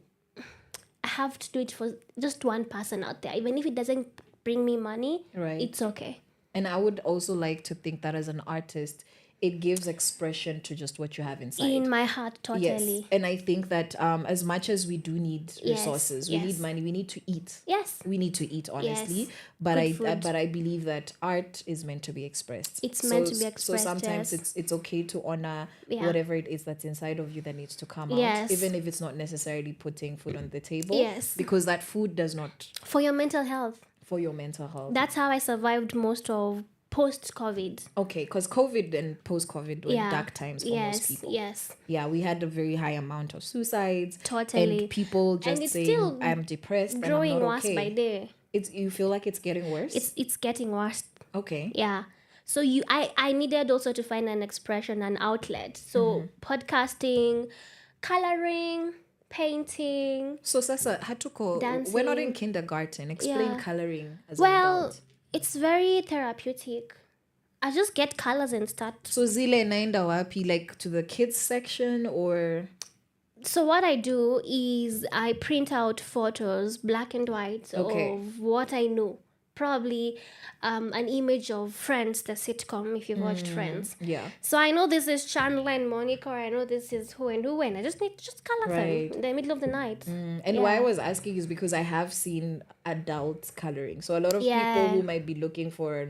I have to do it for just one person out there. Even if it doesn't bring me money, Right. it's okay. And I would also like to think that as an artist, it gives expression to just what you have inside. In my heart, totally. Yes. And I think that as much as we do need Yes, resources, we yes. need money, we need to eat. Yes. We need to eat, honestly. Yes. But Good I food. but I believe that art is meant to be expressed. It's meant to be So expressed, sometimes yes. it's okay to honor Yeah. whatever it is that's inside of you that needs to come Yes. out, even if it's not necessarily putting food on the table. Yes. Because that food does not For your mental health. for your mental health. That's how I survived most of post-COVID. Okay, because COVID and post-COVID were Yeah. dark times for Yes, most people. yes. Yeah, we had a very high amount of suicides. Totally. And people And just it's saying, still I'm depressed and I'm growing not worse okay. by day. You feel like it's getting worse? It's getting worse. Okay. Yeah. So I needed also to find an expression, an outlet. So Mm-hmm. podcasting, coloring, painting. So Sasa, hatuko, Dancing. we're not in kindergarten. Explain Yeah. coloring as an Well, adult. it's very therapeutic. I just get colors and start. So zile naenda wapi, like to the kids section or... So what I do is I print out photos, black and white, Okay. of what I know. Probably an image of Friends, the sitcom, if you've watched Friends. Yeah. So I know this is Chandler and Monica, or I know this is who and who, and I just need to just color Right. them in the middle of the night. And why I was asking is because I have seen adult coloring. So a lot of people Yeah. who might be looking for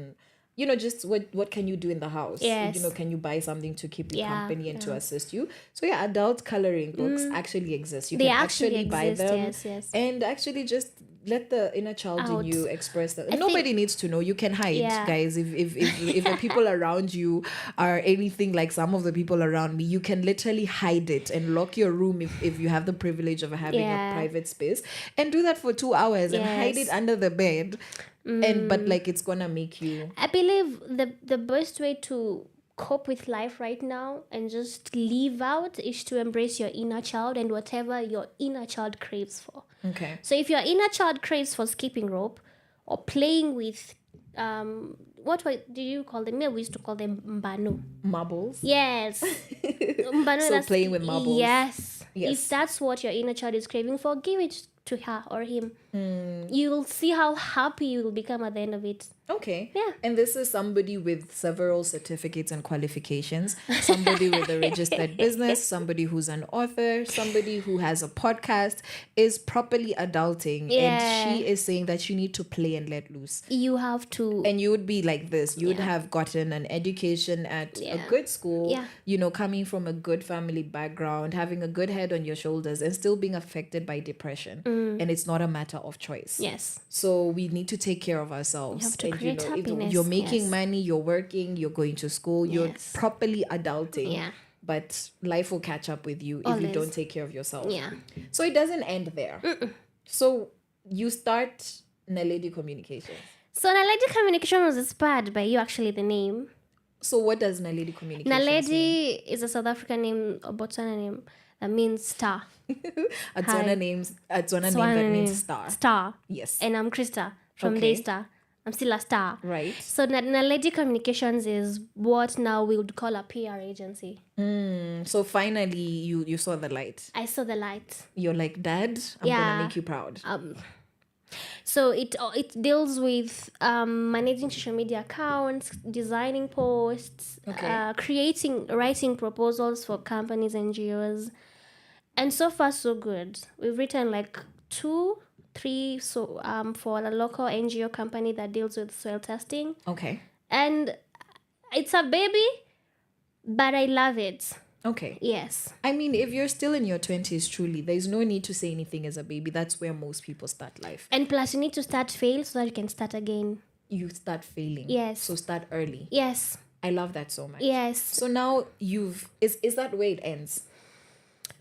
just what can you do in the house? Yes. Can you buy something to keep you Yeah, company and to yeah. assist you? So yeah, adult coloring books actually exist. You They can actually buy exist, them yes, yes. and actually just let the inner child Out. in you express that. I Nobody think- needs to know. You can hide, Yeah. guys. If the people around you are anything like some of the people around me, you can literally hide it and lock your room if you have the privilege of having Yeah. a private space and do that for 2 hours and hide it Yes. under the bed. But like it's gonna make you I believe the best way to cope with life right now and just live out is to embrace your inner child and whatever your inner child craves for. okay. So if your inner child craves for skipping rope or playing with do you call them? Yeah, we used to call them mbano. Marbles. Yes. Mbano, So that's- playing with marbles. Yes. Yes. If that's what your inner child is craving for, give it to her or him. Hmm. You'll see how happy you will become at the end of it. Okay. Yeah. And this is somebody with several certificates and qualifications. Somebody with a registered business, somebody who's an author, somebody who has a podcast, is properly adulting. Yeah. And she is saying that you need to play and let loose. You have to. And you would be like this. You would Yeah. have gotten an education at a Yeah. good school, Yeah. coming from a good family background, having a good head on your shoulders, and still being affected by depression. And it's not a matter of choice. Yes. So we need to take care of ourselves. You have to And, create happiness, you're making yes. money, you're working, you're going to school, you're Yes. properly adulting. Yeah. But life will catch up with you if you Always. don't take care of yourself. Yeah. So it doesn't end there. So you start Naledi Communications. So Naledi Communication was inspired by you, actually, the name. So what does Naledi Communications mean? Naledi is a South African name, a Botswana name that means star. A Hi. Tswana name that Tswana means name. star. Star. Yes. And I'm Krista from Okay. Daystar. I'm still a star. Right. So Naledi Communications is what now we would call a PR agency. So finally you saw the light. I saw the light. You're like, Dad, I'm gonna make you proud. So it deals with managing social media accounts, designing posts, writing proposals for companies, NGOs, and so far so good. We've written like 2, 3 for a local NGO company that deals with soil testing, Okay. and it's a baby, but I love it. Okay. Yes. I mean, if you're still in your 20s, truly, there's no need to say anything as a baby. That's where most people start life. And plus, you need to start fail so that you can start again. You start failing. Yes. So start early. Yes. I love that so much. Yes. So now is that where it ends?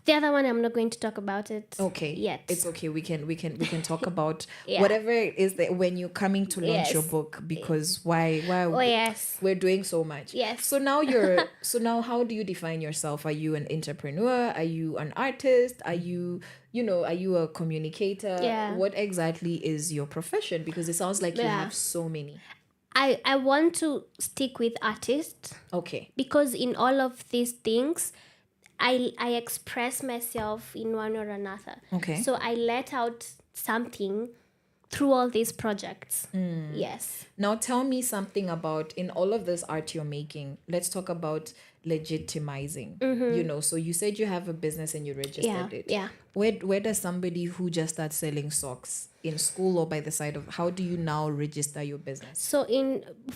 The other one, I'm not going to talk about it. Okay. Yet. It's okay. We can talk about Yeah. whatever it is that when you're coming to launch Yes. your book, because why Oh, yes. we're doing so much. Yes. So now how do you define yourself? Are you an entrepreneur? Are you an artist? Are you a communicator? Yeah. What exactly is your profession? Because it sounds like you Yeah. have so many. I want to stick with artist Okay. because in all of these things, I express myself in one or another. Okay. So I let out something through all these projects. Yes. Now tell me something about, in all of this art you're making, let's talk about legitimizing. So you said you have a business and you registered it. Yeah. Where does somebody who just starts selling socks in school or by the side of, how do you now register your business? So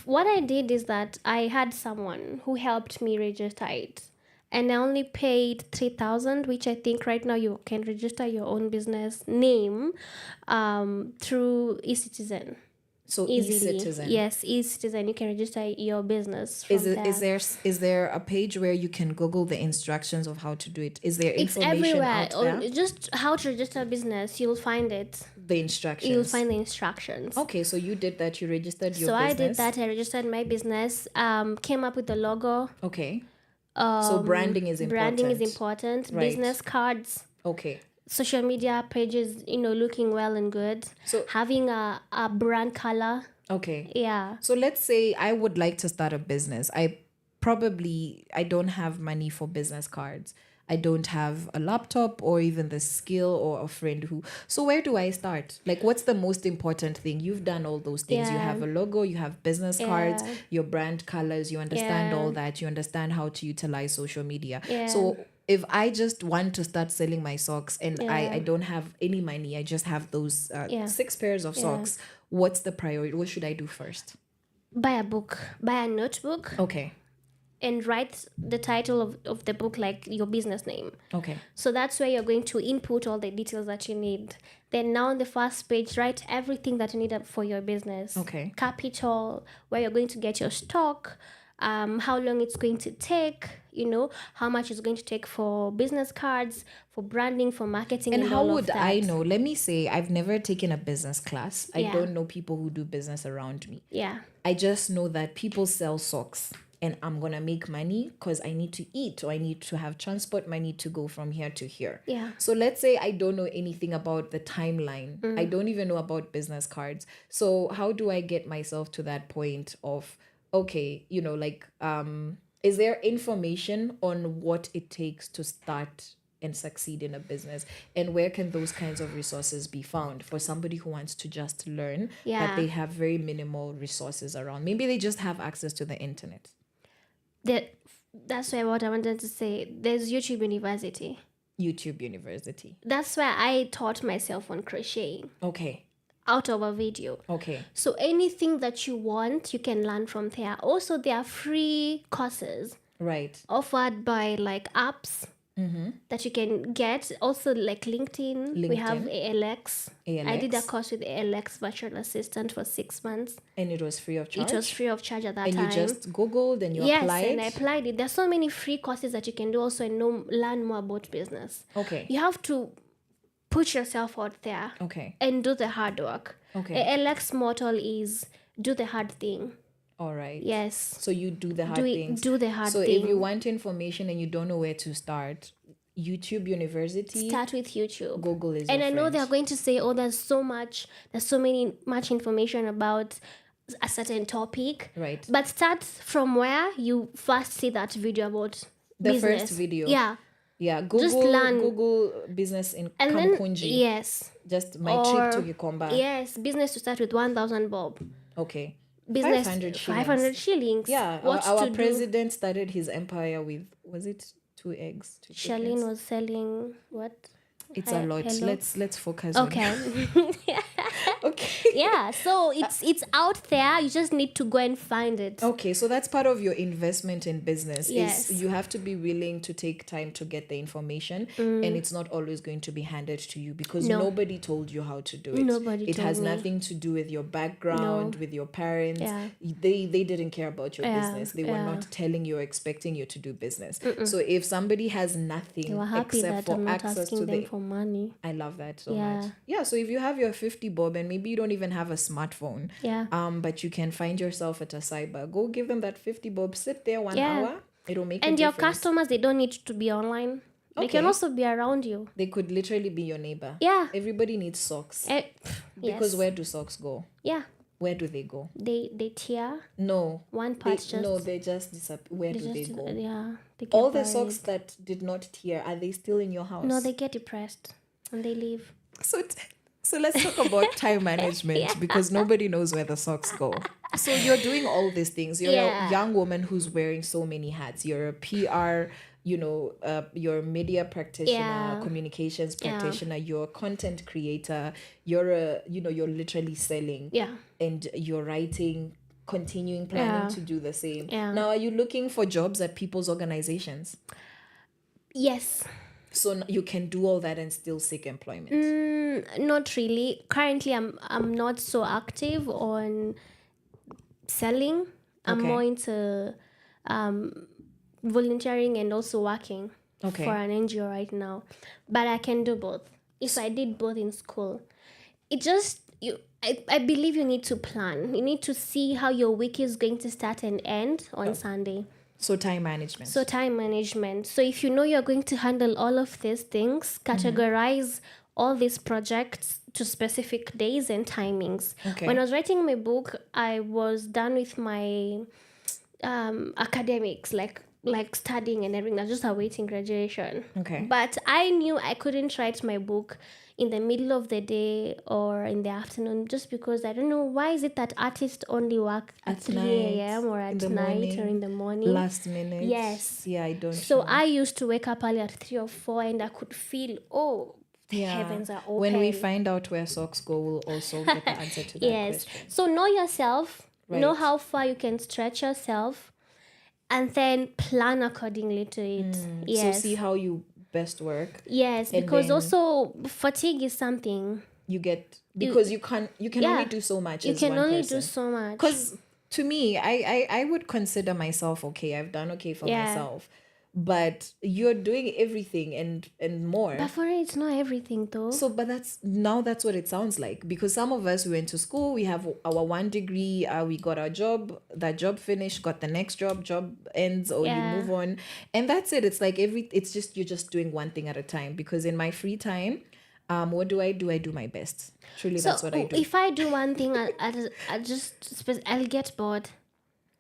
what I did is that I had someone who helped me register it. And I only paid 3,000, which I think right now you can register your own business name through eCitizen. So Easily. eCitizen. Yes, eCitizen. You can register your business from Is there a page where you can Google the instructions of how to do it? Is there It's information everywhere. out there? Just how to register a business, you'll find it. The instructions. You'll find the instructions. Okay, so you did that. You registered your So business. I did that. I registered my business. Came up with the logo. Okay. So branding is important. Branding is important. Right. Business cards. Okay. Social media pages, looking well and good. So having a brand color. Okay. Yeah. So let's say I would like to start a business. I don't have money for business cards. I don't have a laptop or even the skill or a friend who. So where do I start? Like, what's the most important thing? You've done all those things. You Yeah. have a logo, you have business cards, your brand colors, you understand Yeah. all that. You understand how to utilize social media. Yeah. So if I just want to start selling my socks and Yeah. I don't have any money, I just have those Yeah. 6 pairs of Yeah. socks, what's the priority? What should I do first? Buy a book. Buy a notebook. Okay. And write the title of the book like your business name. Okay. So that's where you're going to input all the details that you need. Then now on the first page, write everything that you need for your business. Okay. Capital, where you're going to get your stock, how long it's going to take, how much it's going to take for business cards, for branding, for marketing, And how all of would that. I know? Let me say, I've never taken a business class. I Yeah. don't know people who do business around me. Yeah. I just know that people sell socks and I'm going to make money because I need to eat or I need to have transport. I need to go from here to here. Yeah. So let's say I don't know anything about the timeline. I don't even know about business cards. So how do I get myself to that point of, okay, is there information on what it takes to start and succeed in a business, and where can those kinds of resources be found for somebody who wants to just learn but Yeah. they have very minimal resources around? Maybe they just have access to the internet. That's why what I wanted to say. There's YouTube University. YouTube University. That's where I taught myself on crocheting Okay. out of a video. Okay. So anything that you want, you can learn from there. Also, there are free courses Right. offered by like apps that you can get. Also, like LinkedIn. We have ALX. I did a ALX. course with ALX virtual assistant for 6 months. And it was free of charge? It was free of charge at that and time. you just Googled and you Yes, applied? and I applied it. There's so many free courses that you can do also and learn more about business. Okay. You have to put yourself out there Okay. and do the hard work. Okay. ALX motto is do the hard thing. All right. Yes. So you do the hard things. Do the hard so thing. if you want information and you don't know where to start, YouTube University. Start with YouTube. Google is And your I know friend. they're going to say, oh, there's so much information about a certain topic. Right. But start from where you first see that video about The business. first video. Yeah. Yeah. Google, Just learn. Google business in And then, Kampunji. yes. Just my trip to Gikomba. Yes, business to start with 1,000 bob. Okay. Business 500 shillings. 500 shillings. Yeah. What Our to do? president started his empire with, was it 2 eggs? 2 Charlene chickens? was selling what? It's Hi- a lot. hello? Let's focus Okay. on Okay. Yeah, so it's out there. You just need to go and find it. Okay, so that's part of your investment in business. Yes. Is you have to be willing to take time to get the information, and it's not always going to be handed to you because No. nobody told you how to do it. Nobody It told has me. nothing to do with your background, No. with your parents. Yeah. They didn't care about your Yeah, business. They were yeah. not telling you or expecting you to do business. So if somebody has nothing They were happy except that for I'm not access to asking them the for money. I love that so Yeah. much. Yeah, so if you have your 50 bob and maybe you don't even have a smartphone, Yeah. but you can find yourself at a cyber, go give them that 50 bob, sit there 1 Yeah. hour, it'll make And a your difference. customers, they don't need to be online. They can Okay. also be around you. They could literally be your neighbor. Yeah. Everybody needs socks. Because Yes. where do socks go? Yeah. Where do they go? They tear. No. One They, part just. no, they just disappear. Where do they go? Yeah. They get All the buried. socks that did not tear, are they still in your house? No, they get depressed and they leave. So let's talk about time management because nobody knows where the socks go. So you're doing all these things. You're Yeah. a young woman who's wearing so many hats. You're a PR, you're a media practitioner, Yeah. communications Yeah. practitioner, you're a content creator, you're literally selling. Yeah. And you're writing, continuing, planning Yeah. to do the same. Yeah. Now, are you looking for jobs at people's organizations? Yes. So you can do all that and still seek employment. Not really. Currently, I'm not so active on selling. I'm Okay. more into volunteering and also working Okay. for an NGO right now. But I can do both. If I did both in school, it just I believe you need to plan. You need to see how your week is going to start and end on Sunday. So time management. So time management. So if you know you're going to handle all of these things, categorize all these projects to specific days and timings. Okay. When I was writing my book, I was done with my academics, like studying and everything. I was just awaiting graduation. Okay. But I knew I couldn't write my book in the middle of the day or in the afternoon just because I don't know why is it that artists only work at 3 a.m. or at in the night morning, or in the morning. last minute. Yes. Yeah, I don't. So know. I used to wake up early at 3 or 4 and I could feel, the heavens are open. When we find out where socks go, we'll also get the answer to that Yes. question. So know yourself, know Right. how far you can stretch yourself, and then plan accordingly to it. Yes. So see how you best work. Yes, and because then also fatigue is something. You get because you can only do so much. You as can one only person. do so much. Because to me, I would consider myself okay. I've done okay for Yeah. myself, but you're doing everything and more. But for it, it's not everything though. So, but that's what it sounds like because some of us we went to school, we have our 1 degree, we got our job, that job finished, got the next job ends, or Yeah. you move on, and that's it. It's like you're just doing one thing at a time. Because in my free time, what do? I do my best. Truly, So that's what I do. if I do one thing, I'll get bored.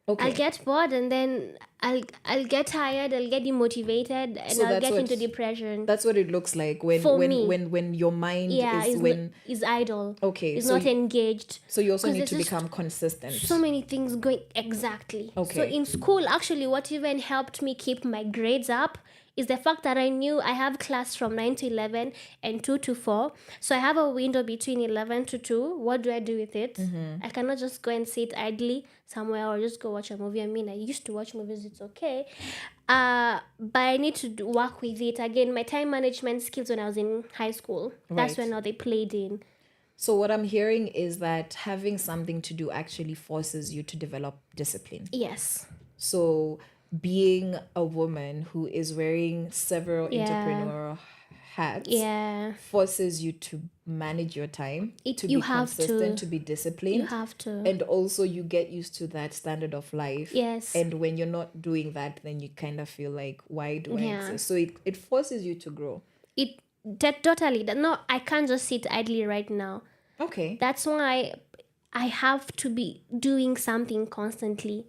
Okay. I'll get bored and then I'll get tired, I'll get demotivated, and So I'll that's get what- into depression. That's what it looks like when For me. when your mind is idle. Okay, Is so not you- engaged. so you also 'Cause need there's to just become consistent. So many things going exactly. So Okay. in school, actually, what even helped me keep my grades up is the fact that I knew I have class from 9 to 11 and 2 to 4. So I have a window between 11 to 2. What do I do with it? I cannot just go and sit idly somewhere or just go watch a movie. I mean, I used to watch movies, it's okay. But I need to work with it. Again, my time management skills when I was in high school. That's Right. when now they played in. So what I'm hearing is that having something to do actually forces you to develop discipline. Yes. So being a woman who is wearing several Yeah. entrepreneurial hats Yeah. forces you to manage your time, to you be have to. consistent, to be disciplined. You have to. And also you get used to that standard of life. Yes. And when you're not doing that, then you kind of feel like, why do I Yeah. exist? So it forces you to grow. Totally. No, I can't just sit idly right now. Okay. That's why I have to be doing something constantly.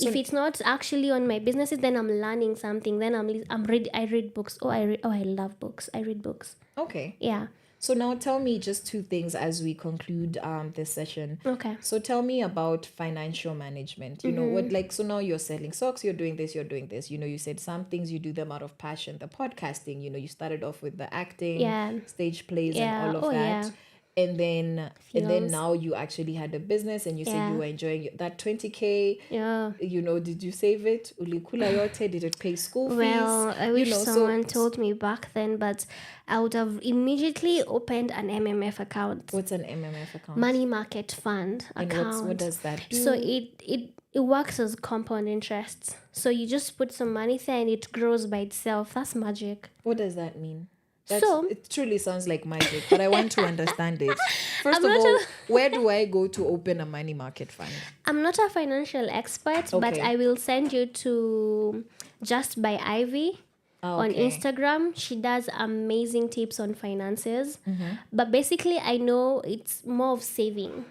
If it's not actually on my businesses, then I'm learning something. Then I read books. I love books. I read books. Okay. Yeah. So now tell me just 2 things as we conclude this session. Okay. So tell me about financial management. You know what, so now you're selling socks, you're doing this. You said some things you do them out of passion. The podcasting, you started off with the acting, Yeah. stage plays Yeah. and all of Oh, that. yeah. and then Films. now you actually had a business, and you said Yeah. you were enjoying that 20K. Yeah. Did you save it? Ulikula yote? Did it pay school fees? Well, I wish someone told me back then, but I would have immediately opened an MMF account. What's an MMF account? Money market fund And account. what does that do? So it works as compound interest. So you just put some money there and it grows by itself. That's magic. What does that mean? So It truly sounds like magic, but I want to understand it. First I'm of not all, a- where do I go to open a money market fund? I'm not a financial expert, but Okay. I will send you to Just by Ivy on Okay. Instagram. She does amazing tips on finances. Mm-hmm. But basically, I know it's more of saving.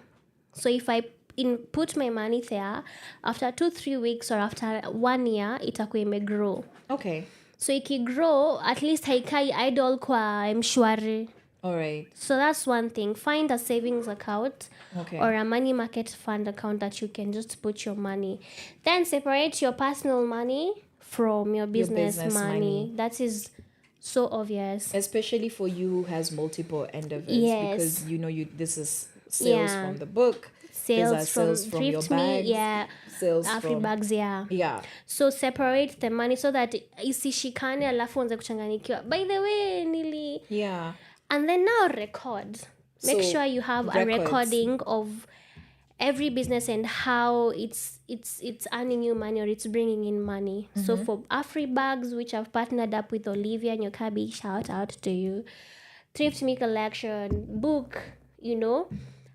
So if I put my money there, after 2-3 weeks or after 1 year, itakuwa imegrow. Okay. So ikigrow, at least haikai idle kwa mshwari. All right. So that's one thing. Find a savings account Okay. or a money market fund account that you can just put your money. Then separate your personal money from your business, business money. money. That is so obvious. Especially for you who has multiple endeavors. Yes. Because this is sales Yeah. from the book. These are Sales from your Thrift Me, bags. yeah. Sales Afri from bags, yeah. Yeah. So separate the money so that isishikane alafu anze kuchanganikiwa. By the way, nili... Yeah. And then now record. Make So, sure you have a records. recording of every business and how it's earning you money or it's bringing in money. So for Afri Bags, which I've partnered up with Olivia and Yokabi, shout out to you. Thrift Me collection, book,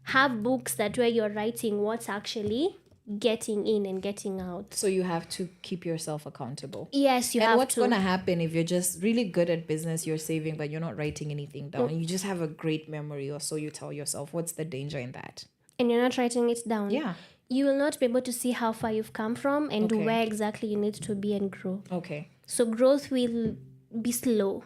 have books that where you're writing what's actually getting in and getting out. So you have to keep yourself accountable. Yes, you and have what's to. going to happen if you're just really good at business, you're saving, but you're not writing anything down? You just have a great memory, or so you tell yourself. What's the danger in that? And you're not writing it down. Yeah. You will not be able to see how far you've come from and Okay. where exactly you need to be and grow. Okay. So growth will be slow.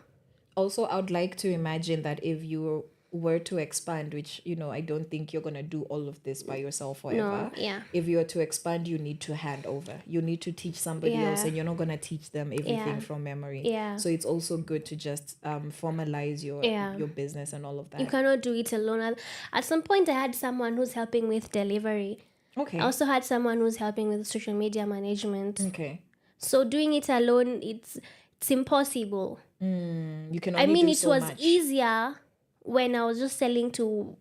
Also, I would like to imagine that if you were to expand, which, I don't think you're going to do all of this by yourself forever. No, yeah. If you are to expand, you need to hand over. You need to teach somebody else, Yeah. and you're not going to teach them everything Yeah. from memory. Yeah. So it's also good to just formalize your business and all of that. You cannot do it alone. At some point, I had someone who's helping with delivery. Okay. I also had someone who's helping with social media management. Okay. So doing it alone, it's impossible. You can I only mean, do it so was much. easier when I was just selling to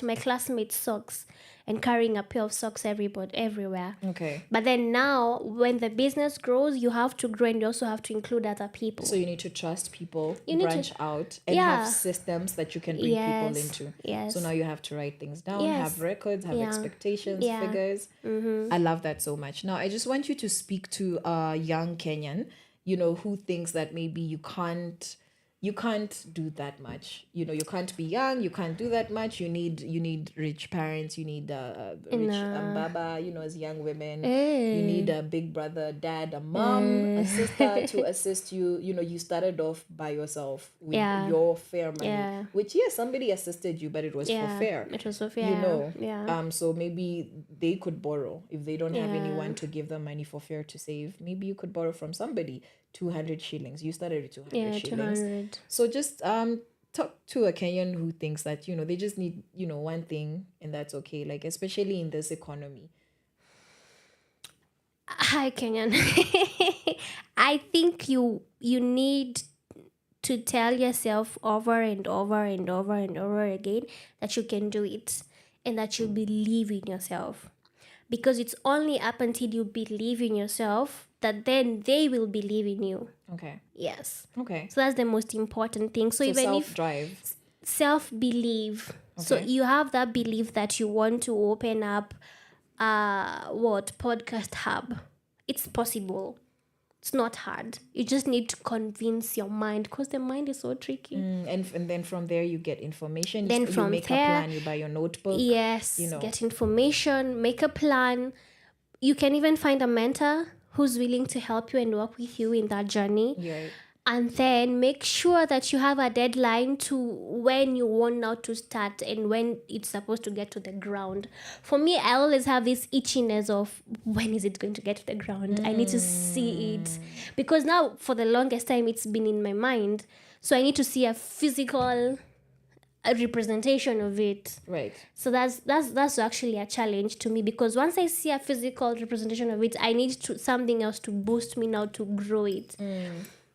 my classmates' socks and carrying a pair of socks everywhere. Okay. But then now, when the business grows, you have to grow and you also have to include other people. So you need to trust people, You need to- branch out, and Yeah. have systems that you can bring people Yes, into. yes. So now you have to write things down, Yes. have records, have Yeah. expectations, Yeah. figures. I love that so much. Now, I just want you to speak to a young Kenyan, who thinks that maybe you can't do that much. You can't be young, you can't do that much. You need rich parents, you need rich baba, as young women. You need a big brother, dad, a mom, a sister to assist you. You started off by yourself with Yeah. your fair money. Yeah. Which, yes, somebody assisted you, but it was for fair. It was so fair. Yeah. So maybe they could borrow if they don't have Yeah. anyone to give them money for fair to save. Maybe you could borrow from somebody 200 shillings. You started with 200 Yeah, shillings. 200. So just talk to a Kenyan who thinks that they just need one thing, and that's okay. Like, especially in this economy. Hi, Kenyan. I think you need to tell yourself over and over and over and over again that you can do it and that you believe in yourself. Because it's only up until you believe in yourself that then they will believe in you. Okay. Yes. Okay. So that's the most important thing. So, So even if self-drive. self-belief. So Okay. you have that belief that you want to open up podcast hub. It's possible. It's not hard. You just need to convince your mind because the mind is so tricky. And then from there you get information. Then you from make there- a plan. You buy your notebook. Yes, get information, make a plan. You can even find a mentor who's willing to help you and work with you in that journey. Yeah. And then make sure that you have a deadline to when you want now to start and when it's supposed to get to the ground. For me, I always have this itchiness of when is it going to get to the ground? I need to see it. Because now, for the longest time, it's been in my mind. So I need to see a physical a representation of it. Right. So that's actually a challenge to me, because once I see a physical representation of it, I need something else to boost me now to grow it.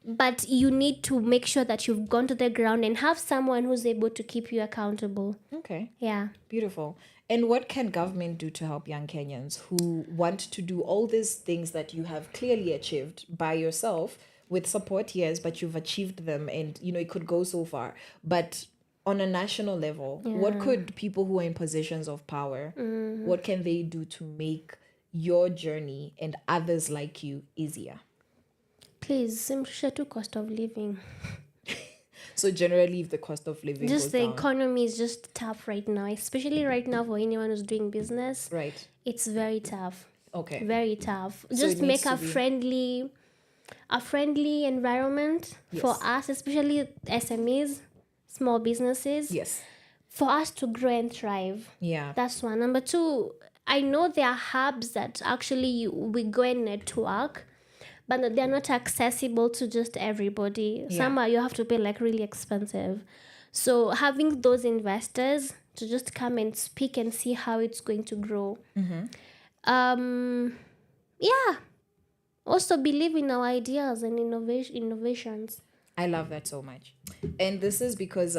But you need to make sure that you've gone to the ground and have someone who's able to keep you accountable. Okay. Yeah. Beautiful. And what can government do to help young Kenyans who want to do all these things that you have clearly achieved by yourself with support, yes, but you've achieved them and, it could go so far. But on a national level, what could people who are in positions of power, what can they do to make your journey and others like you easier? Please, simplify to cost of living. So generally, if the cost of living just goes the down, economy is just tough right now, especially right now for anyone who's doing business. Right. It's very tough. Okay. Very tough. So Just it needs make to a friendly environment for us, especially SMEs, small businesses. Yes. For us to grow and thrive. Yeah. That's one. Number two, I know there are hubs that actually we go and network, but they're not accessible to just everybody. Yeah. Some you have to pay like really expensive. So having those investors to just come and speak and see how it's going to grow. Yeah. Also believe in our ideas and innovations. I love that so much. And this is because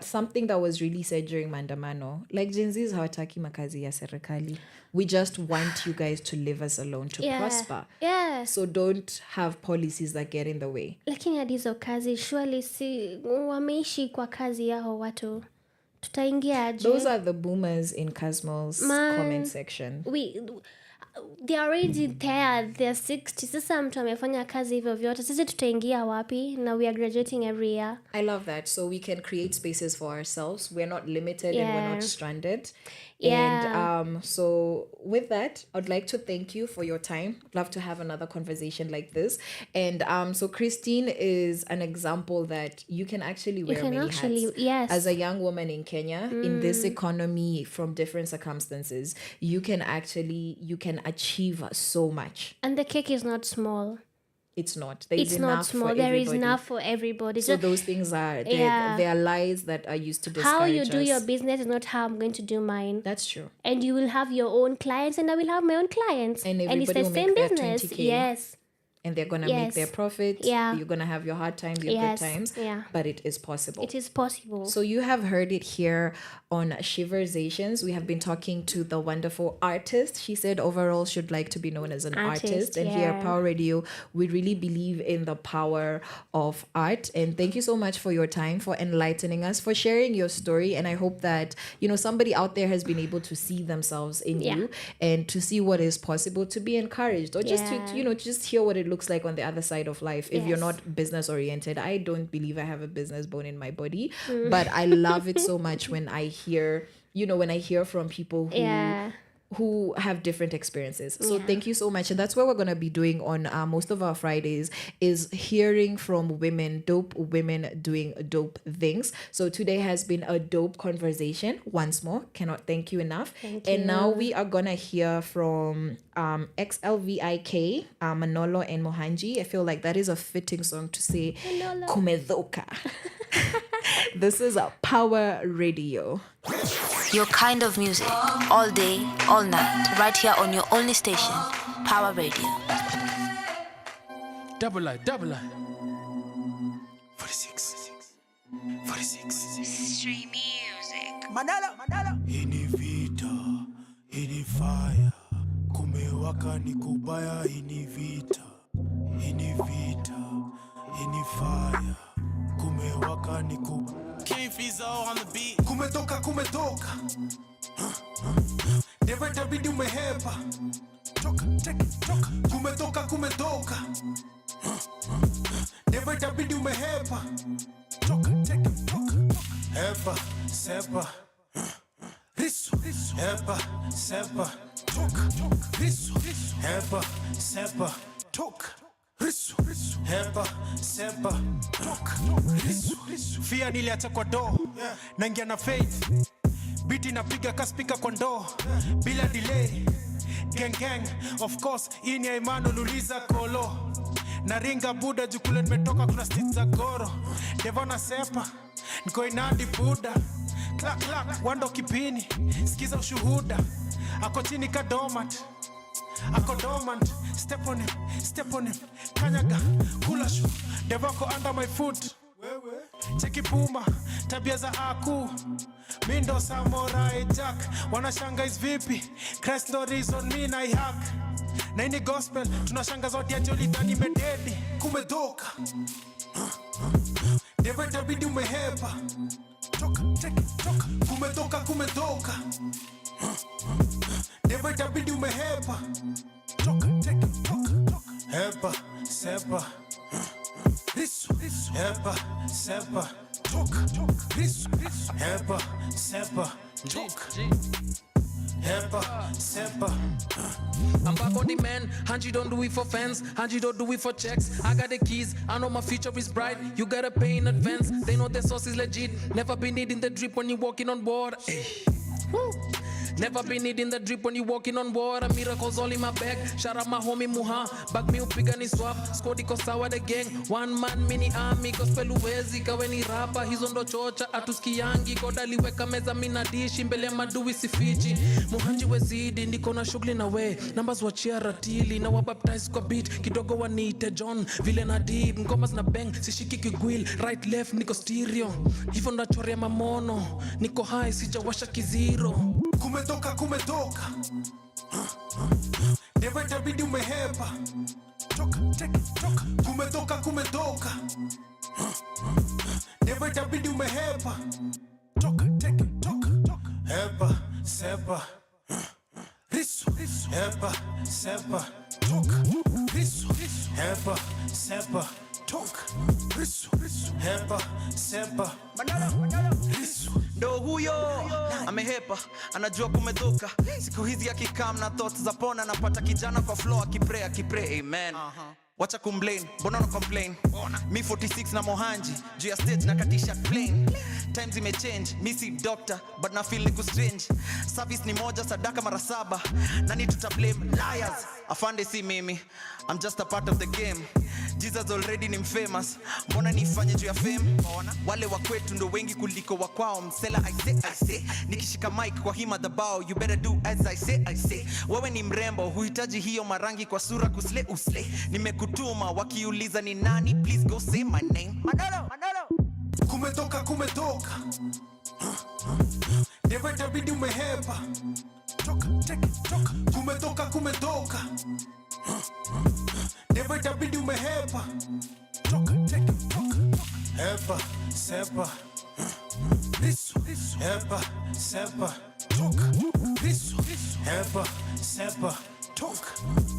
something that was really said during Maandamano, like Gen Zs hawataki makazi ya serikali. We just want you guys to leave us alone to prosper. Yeah. So don't have policies that get in the way. Lakini hadi hizo kazi surely si wameishi kwa kazi yao watu. Tutaingia aje? Those are the boomers in Cosmo's comment section. They're already there, they're 60. Sasa mtu amefanya kazi hivyo vyote, sisi tutaingia wapi? Now we are graduating every year. I love that. So we can create spaces for ourselves. We're not limited and we're not stranded. Yeah. And so with that, I'd like to thank you for your time. I'd love to have another conversation like this. And so Christine is an example that you can actually wear many hats. Yes. As a young woman in Kenya, in this economy, from different circumstances, you can achieve so much. And the cake is not small. It's not. It's not small. There is enough for everybody. So those things are, they are lies that are used to discourage us. How you do your business is not how I'm going to do mine. That's true. And you will have your own clients and I will have my own clients. And it's the will same make business. 20K. Yes. And they're going to make their profit. Yeah. You're going to have your hard times, your good times. Yeah. But it is possible. It is possible. So you have heard it here on Sheversations. We have been talking to the wonderful artist. She said overall she'd like to be known as an artist. And here at Power Radio, we really believe in the power of art. And thank you so much for your time, for enlightening us, for sharing your story. And I hope that, somebody out there has been able to see themselves in you and to see what is possible, to be encouraged, or just to, just hear what it looks like on the other side of life. If you're not business oriented, I don't believe I have a business bone in my body, but I love it so much when I hear, when I hear from people who have different experiences. So thank you so much. And that's what we're going to be doing on most of our Fridays, is hearing from women, dope women doing dope things. So today has been a dope conversation. Once more, cannot thank you enough. Thank you. And now we are going to hear from XLVIK, Manolo and Mohanji. I feel like that is a fitting song to say Kumedhoka. This is a Power Radio. Your kind of music, all day, all night, right here on your only station, Power Radio. Double I. 46. Stream music. Mandala. Ini vita, ini fire. Kumewaka ni kubaya, ini vita, ini fire. Kumewaka ni kubaya. King Fizo on the beat. Kumetoka. Never tabidi umehepa. Toka. Kumetoka. Never tabidi umehepa. Toka. Hepa, sepa. Riso. Hepa, sepa. Toka. Riso. Hepa, sepa. Toka. Riso. Hepa, sepa. Toka. Riso. Fia niliacha kwa do. Naingia na faith. Biti napiga kaspika kwa ndoo. Bila delay. Gang. Of course, ini ya imano luliza kolo. Naringa buda jukule nimetoka kuna stit za goro. Devona sepa. niko inadi buda clack clack wando kipini sikiza ushuhuda ako chini ka dormant ako dormant step on him kanyaga kula shu devako under my foot cheki puma tabia za aku mindo samurai jack wanashanga is vipi Christ no reason me na hack na ini gospel tunashanga zote ya joli dhani mededi kumedoka never tabidi umehepa toka cheki toka kumetoka never tabidi umehepa toka cheki toka hepa sepa risu hepa sepa toka risu hepa sepa toka hepa sepa. I'm back on the man, Hanji don't do it for fans, Hanji don't do it for checks. I got the keys, I know my future is bright. You gotta pay in advance, they know the sauce is legit. Never been needing the drip when you walking on board. Ay. Woo. Never been needing the drip when you walking on water. Miracles all in my bag. Shout out my homie Muha. Back me upigani swap. Squad iko sawa the gang. One man mini army. Gospel uwezi kaweni rapa. Hizo ndo chocha atuskiyangi. Koda liweka meza mina dishi. Mbele madui sifichi. Muhanji wezidi. Niko na shughuli na we. Numbers wachia ratili. Na wabaptize kwa beat. Kidogo wanite John. Vile na deep. Ngomas na bang. Sishiki kigwil. Right left niko stereo. Hivyo ndachorea mamono. Niko high sijawasha kiziro. Kumetoka never tabidi umehepa toka cheki toka kumetoka never tabidi umehepa toka cheki toka hepa sepa risu hepa sepa toka risu hepa sepa toka risu hepa sepa risu ndo huyo amehepa anajua kumetoka siku hizi akikam na thoughts za pona napata kijana kwa flow akipray amen wacha kumblame mbona una complain me 46 na mohanji juu ya stage na katisha plane times ime change me si doctor but na feel like strange service ni moja sadaka mara 7 nani tutablame liars afande si mimi I'm just a part of the game Jesus already ni famous mbona nifanye juu ya fame wale wa kwetu ndo wengi kuliko wa kwao msela I say nikishika mic kwa hima the bow you better do as I say wewe ni mrembo huhitaji hiyo marangi kwa sura usle nimekutuma wakiuliza ni nani please go say my name Manolo kumetoka never tabidi umehepa toka cheki toka kumetoka never tabidi umehepa toka cheki toka hepa sepa risu hepa sepa toka risu hepa sepa toka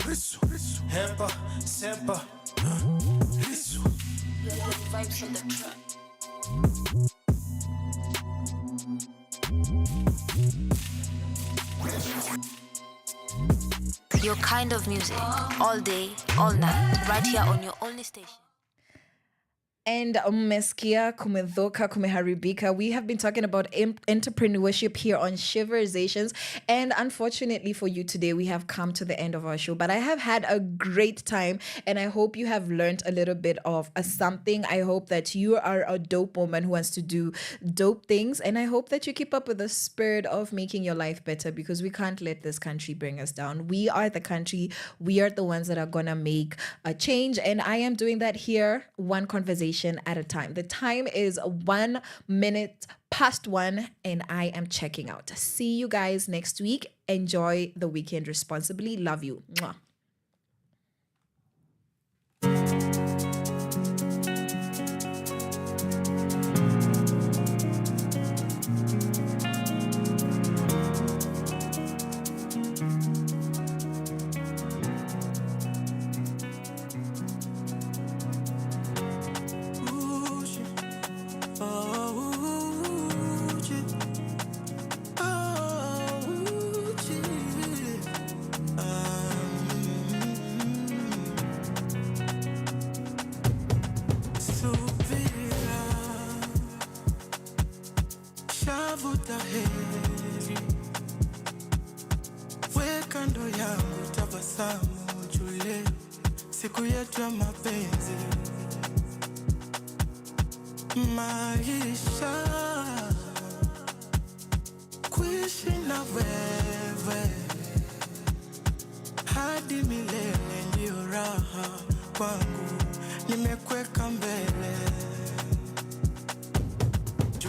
risu hepa sepa risu Vibes on the track. Your kind of music, all day, all night, right here on your only station. And umesikia kumedhoka kumeharibika. We have been talking about entrepreneurship here on Sheversations, and unfortunately for you today, we have come to the end of our show. But I have had a great time, and I hope you have learned a little bit of something. I hope that you are a dope woman who wants to do dope things, and I hope that you keep up with the spirit of making your life better, because we can't let this country bring us down. We are the country. We are the ones that are gonna make a change, and I am doing that here, one conversation at a time. The time is 1 minute past 1, and I am checking out. See you guys next week. Enjoy the weekend responsibly. Love you. Mwah. Siku yetu ya mapenzi maisha kuishi na wewe hadi milele ndio raha kwangu, nimekweka mbele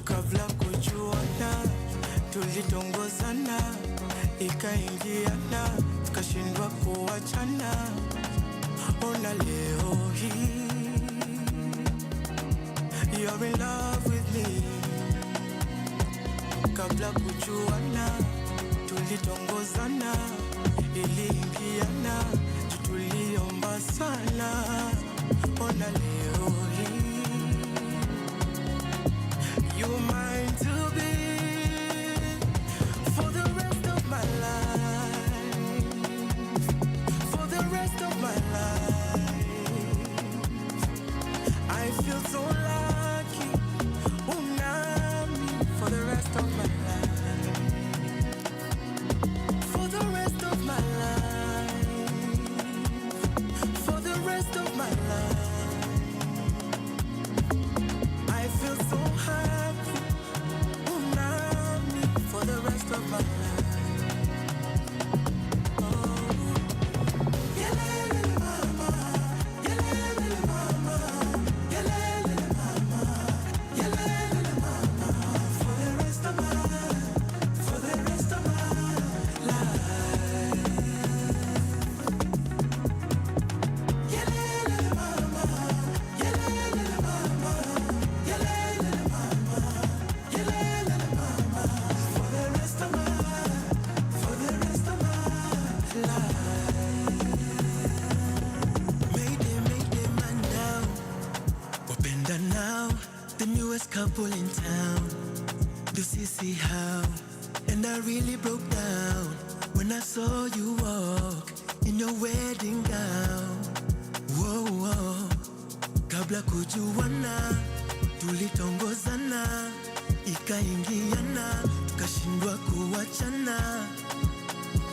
kabla kujuana, tulitongozana ikaingiana, tukashindwa kuachana. Ona leo hii you're in love with me. Kabla kujuana, tulitongozana iliingiana, tuliomba sana. Ona leo hii you're mine to be for the rest of my life, for the rest of my life. I feel so lucky, unami, for the rest of my life, for the rest of my life, for the rest of my life. I feel so happy, unami, for the rest of my life. Couple in town, do you see how? And I really broke down when I saw you walk in your wedding gown. Whoa, whoa. Kabla kujuana, tulitongozana, ikaingiana, tukashindwa kuachana.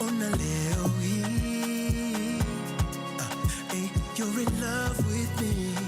Ona leo hii, hey, you're in love with me.